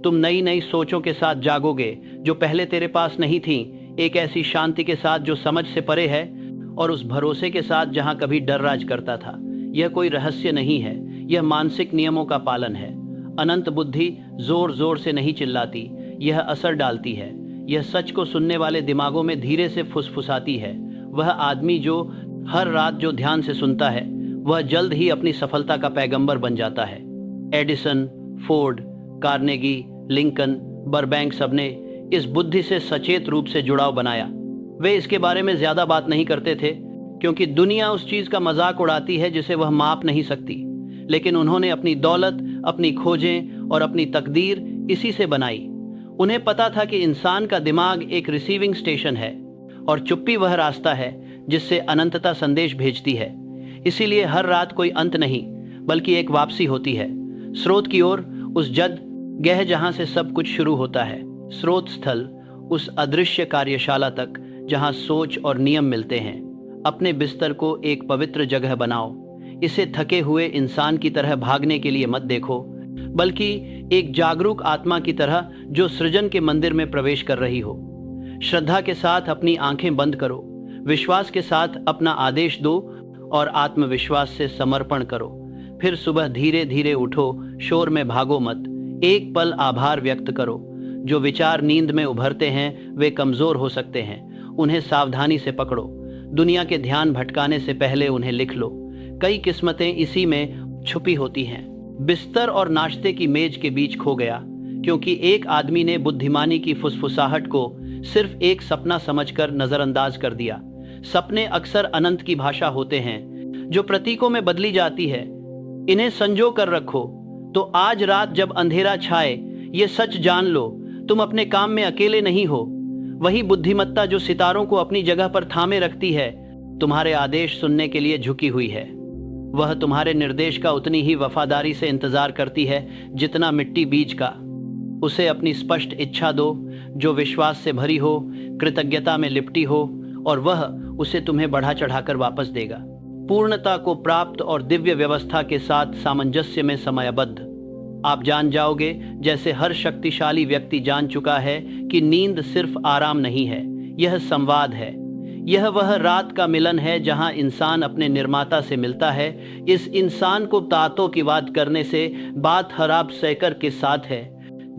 तुम नई नई सोचों के साथ जागोगे जो पहले तेरे पास नहीं थीं। एक ऐसी शांति के साथ जो समझ से परे है और उस भरोसे के साथ जहां कभी डर राज करता था। यह कोई रहस्य नहीं है, यह मानसिक नियमों का पालन है। अनंत बुद्धि जोर जोर से नहीं चिल्लाती, यह असर डालती है। यह सच को सुनने वाले दिमागों में धीरे से फुसफुसाती है। वह आदमी जो हर रात जो ध्यान से सुनता है वह जल्द ही अपनी सफलता का पैगंबर बन जाता है। Edison, Ford, Carnegie, Lincoln, Burbank सबने इस बुद्धि से सचेत रूप से जुड़ाव बनाया। वे इसके बारे में ज्यादा बात नहीं करते थे क्योंकि दुनिया उस चीज का मजाक उड़ाती है जिसे वह माप नहीं सकती। लेकिन उन्होंने अपनी दौलत, अपनी खोजें और अपनी तकदीर इसी से बनाई। उन्हें पता था कि इंसान का दिमाग एक रिसीविंग स्टेशन है और चुप्पी वह रास्ता है जिससे अनंतता संदेश भेजती है। इसीलिए हर रात कोई अंत नहीं बल्कि एक वापसी होती है स्रोत की ओर, उस जद गह जहां से सब कुछ शुरू होता है। स्रोत स्थल, उस अदृश्य कार्यशाला तक जहां सोच और नियम मिलते हैं। अपने बिस्तर को एक पवित्र जगह बनाओ। इसे थके हुए इंसान की तरह भागने के लिए मत देखो, बल्कि एक जागरूक आत्मा की तरह जो सृजन के मंदिर में प्रवेश कर रही हो। श्रद्धा के साथ अपनी आंखें बंद करो, विश्वास के साथ अपना आदेश दो और आत्मविश्वास से समर्पण करो। फिर सुबह धीरे धीरे उठो, शोर में भागो मत। एक पल आभार व्यक्त करो। जो विचार नींद में उभरते हैं वे कमजोर हो सकते हैं, उन्हें सावधानी से पकड़ो। दुनिया के ध्यान भटकाने से पहले उन्हें लिख लो। कई किस्मतें इसी में छुपी होती हैं। बिस्तर और नाश्ते की मेज के बीच खो गया क्योंकि एक आदमी ने बुद्धिमानी की फुसफुसाहट को सिर्फ एक सपना समझकर नजरअंदाज कर दिया। सपने अक्सर अनंत की भाषा होते हैं जो प्रतीकों में बदली जाती है। इन्हें संजो कर रखो तो आज रात जब अंधेरा छाए ये सच जान लो, तुम अपने काम में अकेले नहीं हो। वही बुद्धिमत्ता जो सितारों को अपनी जगह पर थामे रखती है तुम्हारे आदेश सुनने के लिए झुकी हुई है। वह तुम्हारे निर्देश का उतनी ही वफादारी से इंतजार करती है जितना मिट्टी बीज का। उसे अपनी स्पष्ट इच्छा दो जो विश्वास से भरी हो, कृतज्ञता में लिपटी हो, और वह उसे तुम्हें बढ़ा चढ़ाकर वापस देगा, पूर्णता को प्राप्त और दिव्य व्यवस्था के साथ सामंजस्य में समयबद्ध। आप जान जाओगे जैसे हर शक्तिशाली व्यक्ति जान चुका है कि नींद सिर्फ आराम नहीं है, यह संवाद है। यह वह रात का मिलन है जहां इंसान अपने निर्माता से मिलता है। इस इंसान को तातों की बात करने से बात खराब सैकर के साथ है,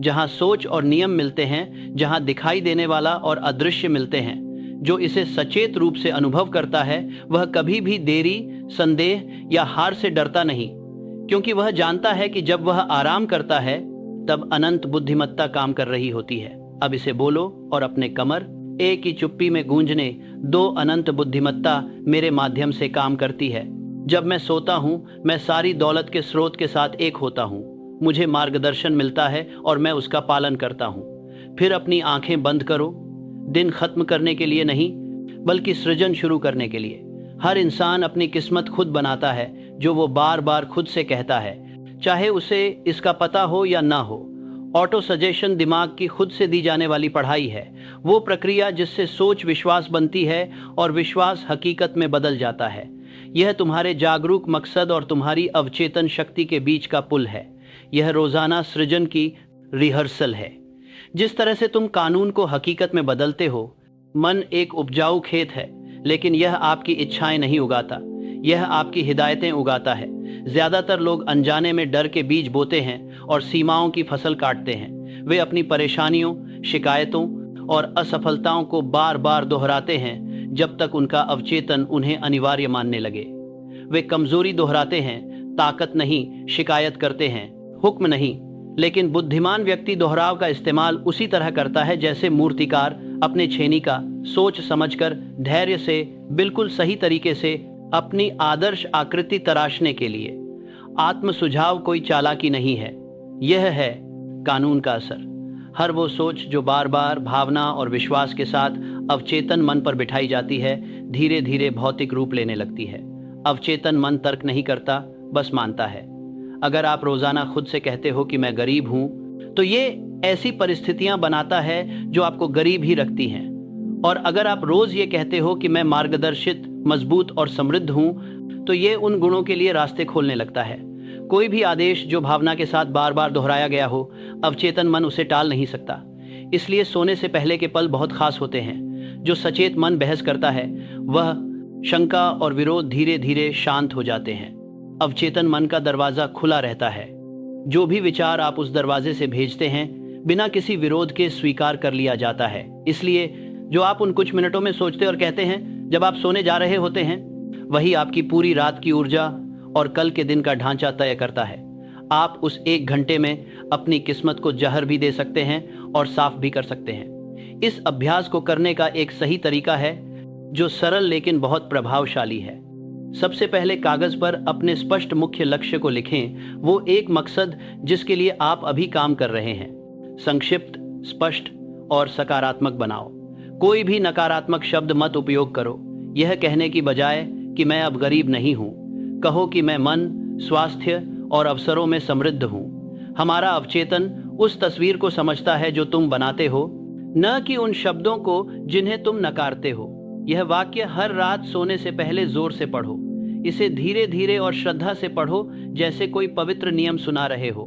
जहां सोच और नियम मिलते हैं, जहां दिखाई देने वाला और अदृश्य मिलते हैं। जो इसे सचेत रूप से अनुभव करता है वह कभी भी देरी, संदेह या हार से डरता नहीं, क्योंकि वह जानता है कि जब वह आराम करता है तब अनंत बुद्धिमत्ता काम कर रही होती है। अब इसे बोलो और अपने कमर एक ही चुप्पी में गूंजने दो। अनंत बुद्धिमत्ता मेरे माध्यम से काम करती है। जब मैं सोता हूं मैं सारी दौलत के स्रोत के साथ एक होता हूं। मुझे मार्गदर्शन मिलता है और मैं उसका पालन करता हूं। फिर अपनी आंखें बंद करो। दिन खत्म करने के लिए नहीं बल्कि सृजन शुरू करने के लिए। हर इंसान अपनी किस्मत खुद बनाता है, जो वो बार बार खुद से कहता है, चाहे उसे इसका पता हो या ना हो। ऑटो सजेशन दिमाग की खुद से दी जाने वाली पढ़ाई है, वो प्रक्रिया जिससे सोच विश्वास बनती है और विश्वास हकीकत में बदल जाता है। यह तुम्हारे जागरूक मकसद और तुम्हारी अवचेतन शक्ति के बीच का पुल है। यह रोजाना सृजन की रिहर्सल है। जिस तरह से तुम कानून को हकीकत में बदलते हो। मन एक उपजाऊ खेत है, लेकिन यह आपकी इच्छाएं नहीं उगाता, यह आपकी हिदायतें उगाता है। ज्यादातर लोग अनजाने में डर के बीज बोते हैं और सीमाओं की फसल काटते हैं। वे अपनी परेशानियों, शिकायतों और असफलताओं को बार बार दोहराते हैं जब तक उनका अवचेतन उन्हें अनिवार्य मानने लगे। वे कमजोरी दोहराते हैं, ताकत नहीं, शिकायत करते हैं, हुक्म नहीं। लेकिन बुद्धिमान व्यक्ति दोहराव का इस्तेमाल उसी तरह करता है जैसे मूर्तिकार अपने छेनी का, सोच समझकर, धैर्य से, बिल्कुल सही तरीके से अपनी आदर्श आकृति तराशने के लिए। आत्म सुझाव कोई चालाकी नहीं है, यह है कानून का असर। हर वो सोच जो बार बार भावना और विश्वास के साथ अवचेतन मन पर बिठाई जाती है, धीरे धीरे भौतिक रूप लेने लगती है। अवचेतन मन तर्क नहीं करता, बस मानता है। अगर आप रोजाना खुद से कहते हो कि मैं गरीब हूं, तो ये ऐसी परिस्थितियां बनाता है जो आपको गरीब ही रखती हैं। और अगर आप रोज ये कहते हो कि मैं मार्गदर्शित, मजबूत और समृद्ध हूं, तो ये उन गुणों के लिए रास्ते खोलने लगता है। कोई भी आदेश जो भावना के साथ बार बार दोहराया गया हो, अवचेतन मन उसे टाल नहीं सकता। इसलिए सोने से पहले के पल बहुत खास होते हैं। जो सचेत मन बहस करता है, वह शंका और विरोध धीरे धीरे शांत हो जाते हैं। अवचेतन मन का दरवाजा खुला रहता है। जो भी विचार आप उस दरवाजे से भेजते हैं, बिना किसी विरोध के स्वीकार कर लिया जाता है। इसलिए जो आप उन कुछ मिनटों में सोचते और कहते हैं जब आप सोने जा रहे होते हैं, वही आपकी पूरी रात की ऊर्जा और कल के दिन का ढांचा तय करता है। आप उस एक घंटे में अपनी किस्मत को जहर भी दे सकते हैं और साफ भी कर सकते हैं। इस अभ्यास को करने का एक सही तरीका है जो सरल लेकिन बहुत प्रभावशाली है। सबसे पहले कागज पर अपने स्पष्ट मुख्य लक्ष्य को लिखें, वो एक मकसद जिसके लिए आप अभी काम कर रहे हैं। संक्षिप्त, स्पष्ट और सकारात्मक बनाओ। कोई भी नकारात्मक शब्द मत उपयोग करो। यह कहने की बजाय कि मैं अब गरीब नहीं हूं, कहो कि मैं मन, स्वास्थ्य और अवसरों में समृद्ध हूं। हमारा अवचेतन उस तस्वीर को समझता है जो तुम बनाते हो, न कि उन शब्दों को जिन्हें तुम नकारते हो। यह वाक्य हर रात सोने से पहले जोर से पढ़ो। इसे धीरे धीरे और श्रद्धा से पढ़ो, जैसे कोई पवित्र नियम सुना रहे हो।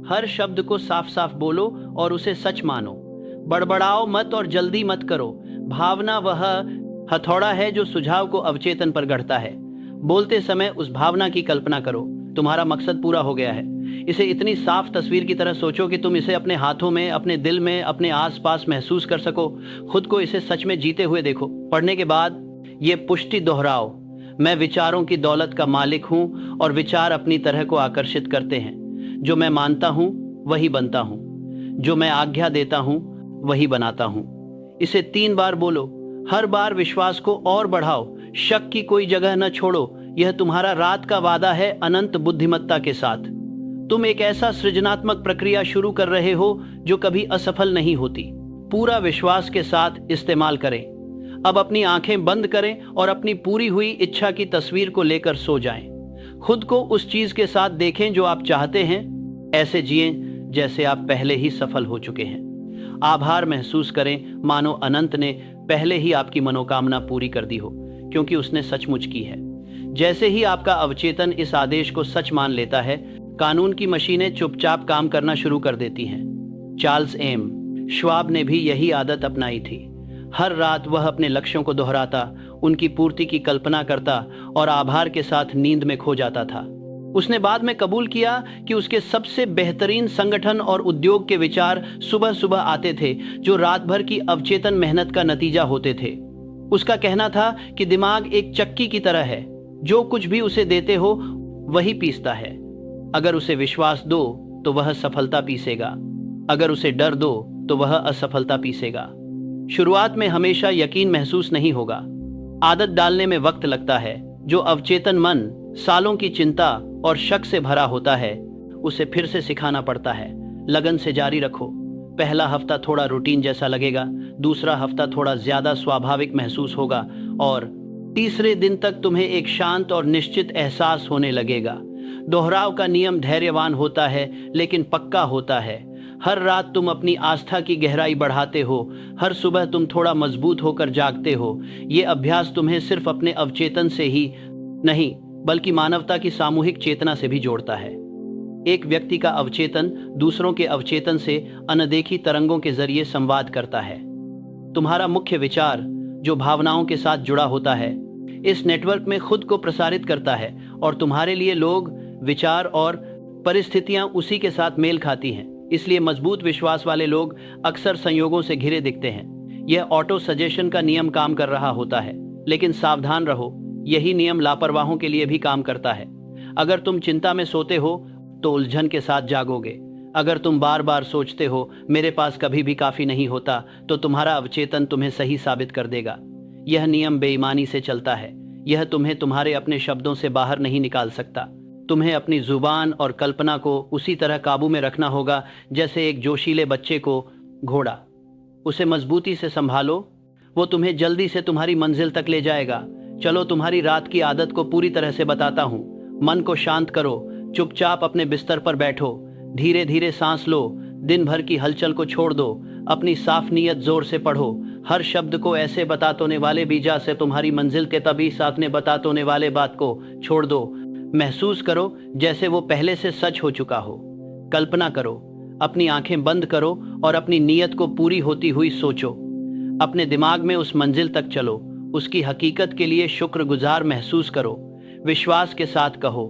हर शब्द को साफ साफ बोलो और उसे सच मानो। बड़बड़ाओ मत और जल्दी मत करो। भावना वह हथौड़ा है जो सुझाव को अवचेतन पर गढ़ता है। बोलते समय उस भावना की कल्पना करो, तुम्हारा मकसद पूरा हो गया है। इसे इतनी साफ तस्वीर की तरह सोचो कि तुम इसे अपने हाथों में, अपने दिल में, अपने आसपास महसूस कर सको। खुद को इसे सच में जीते हुए देखो। पढ़ने के बाद ये पुष्टि दोहराओ, मैं विचारों की दौलत का मालिक हूं और विचार अपनी तरह को आकर्षित करते हैं। जो मैं मानता हूं वही बनता हूं, जो मैं आज्ञा देता हूं वही बनाता हूं। इसे 3 बार बोलो। हर बार विश्वास को और बढ़ाओ, शक की कोई जगह न छोड़ो। यह तुम्हारा रात का वादा है अनंत बुद्धिमत्ता के साथ। तुम एक ऐसा सृजनात्मक प्रक्रिया शुरू कर रहे हो जो कभी असफल नहीं होती। पूरा विश्वास के साथ इस्तेमाल करें। अब अपनी आंखें बंद करें और अपनी पूरी हुई इच्छा की तस्वीर को लेकर सो जाएं। खुद को उस चीज के साथ देखें जो आप चाहते हैं। ऐसे जिएं जैसे आप पहले ही सफल हो चुके हैं। आभार महसूस करें, मानो अनंत ने पहले ही आपकी मनोकामना पूरी कर दी हो, क्योंकि उसने सचमुच की है। जैसे ही आपका अवचेतन इस आदेश को सच मान लेता है, कानून की मशीनें चुपचाप काम करना शुरू कर देती हैं। चार्ल्स एम श्वाब ने भी यही आदत अपनाई थी। हर रात वह अपने लक्ष्यों को दोहराता, उनकी पूर्ति की कल्पना करता और आभार के साथ नींद में खो जाता था। उसने बाद में कबूल किया कि उसके सबसे बेहतरीन संगठन और उद्योग के विचार सुबह सुबह आते थे, जो रात भर की अवचेतन मेहनत का नतीजा होते थे। उसका कहना था कि दिमाग एक चक्की की तरह है, जो कुछ भी उसे देते हो वही पीसता है। अगर उसे विश्वास दो तो वह सफलता पीसेगा, अगर उसे डर दो तो वह असफलता पीसेगा। शुरुआत में हमेशा यकीन महसूस नहीं होगा। आदत डालने में वक्त लगता है। जो अवचेतन मन सालों की चिंता और शक से भरा होता है, उसे फिर से सिखाना पड़ता है। लगन से जारी रखो। पहला हफ्ता थोड़ा रूटीन जैसा लगेगा, दूसरा हफ्ता थोड़ा ज्यादा स्वाभाविक महसूस होगा और तीसरे दिन तक तुम्हें एक शांत और निश्चित एहसास होने लगेगा। दोहराव का नियम धैर्यवान होता है लेकिन पक्का होता है। हर रात तुम अपनी आस्था की गहराई बढ़ाते हो, हर सुबह तुम थोड़ा मजबूत होकर जागते हो। ये अभ्यास तुम्हें सिर्फ अपने अवचेतन से ही नहीं, बल्कि मानवता की सामूहिक चेतना से भी जोड़ता है। एक व्यक्ति का अवचेतन दूसरों के अवचेतन से अनदेखी तरंगों के जरिए संवाद करता है। तुम्हारा मुख्य विचार, जो भावनाओं के साथ जुड़ा होता है, इस नेटवर्क में खुद को प्रसारित करता है और तुम्हारे लिए लोग, विचार और परिस्थितियां उसी के साथ मेल खाती हैं। इसलिए मजबूत विश्वास वाले लोग अक्सर संयोगों से घिरे दिखते हैं। यह ऑटो सजेशन का नियम काम कर रहा होता है, लेकिन सावधान रहो, यही नियम लापरवाहों के लिए भी काम करता है। अगर तुम चिंता में सोते हो तो उलझन के साथ जागोगे। अगर तुम बार बार सोचते हो मेरे पास कभी भी काफी नहीं होता, तो तुम्हारा अवचेतन तुम्हें सही साबित कर देगा। यह नियम बेईमानी से चलता है। यह तुम्हें तुम्हारे अपने शब्दों से बाहर नहीं निकाल सकता। तुम्हें अपनी जुबान और कल्पना को उसी तरह काबू में रखना होगा जैसे एक जोशीले बच्चे को घोड़ा। उसे मजबूती से संभालो, वो तुम्हें जल्दी से तुम्हारी मंजिल तक ले जाएगा। चलो तुम्हारी रात की आदत को पूरी तरह से बताता हूँ। मन को शांत करो, चुपचाप अपने बिस्तर पर बैठो, धीरे धीरे सांस लो, दिन भर की हलचल को छोड़ दो, अपनी साफ नीयत जोर से पढ़ो। हर शब्द को ऐसे बतातोने वाले बीजा से तुम्हारी मंजिल के तभी साथ ने बतातोने वाले बात को छोड़ दो। महसूस करो जैसे वो पहले से सच हो चुका हो। कल्पना करो, अपनी आंखें बंद करो और अपनी नीयत को पूरी होती हुई सोचो। अपने दिमाग में उस मंजिल तक चलो, उसकी हकीकत के लिए शुक्रगुजार महसूस करो। विश्वास के साथ कहो,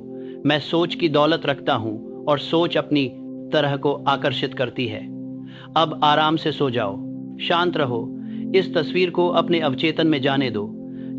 मैं सोच की दौलत रखता हूँ और सोच अपनी तरह को आकर्षित करती है। अब आराम से सो जाओ, शांत रहो। इस तस्वीर को अपने अवचेतन में जाने दो।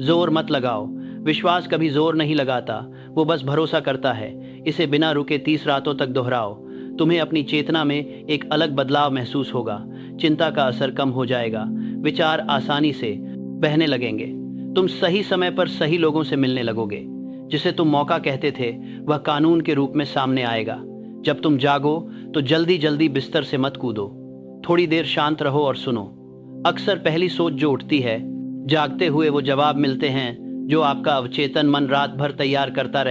जोर मत लगाओ। विश्वास कभी जोर नहीं लगाता, वो बस भरोसा करता है। इसे बिना रुके 30 रातों तक दोहराओ। तुम्हें अपनी चेतना में एक अलग बदलाव महसूस होगा। चिंता का असर कम हो जाएगा, विचार आसानी से बहने लगेंगे। तुम सही समय पर सही लोगों से मिलने लगोगे। जिसे तुम मौका कहते थे, वह कानून के रूप में सामने आएगा। जब तुम जागो तो जल्दी जल्दी बिस्तर से मत कूदो। थोड़ी देर शांत रहो और सुनो। अक्सर पहली सोच जो उठती है, जागते हुए वो जवाब मिलते हैं जो आपका अवचेतन मन रात भर तैयार करता रहता है।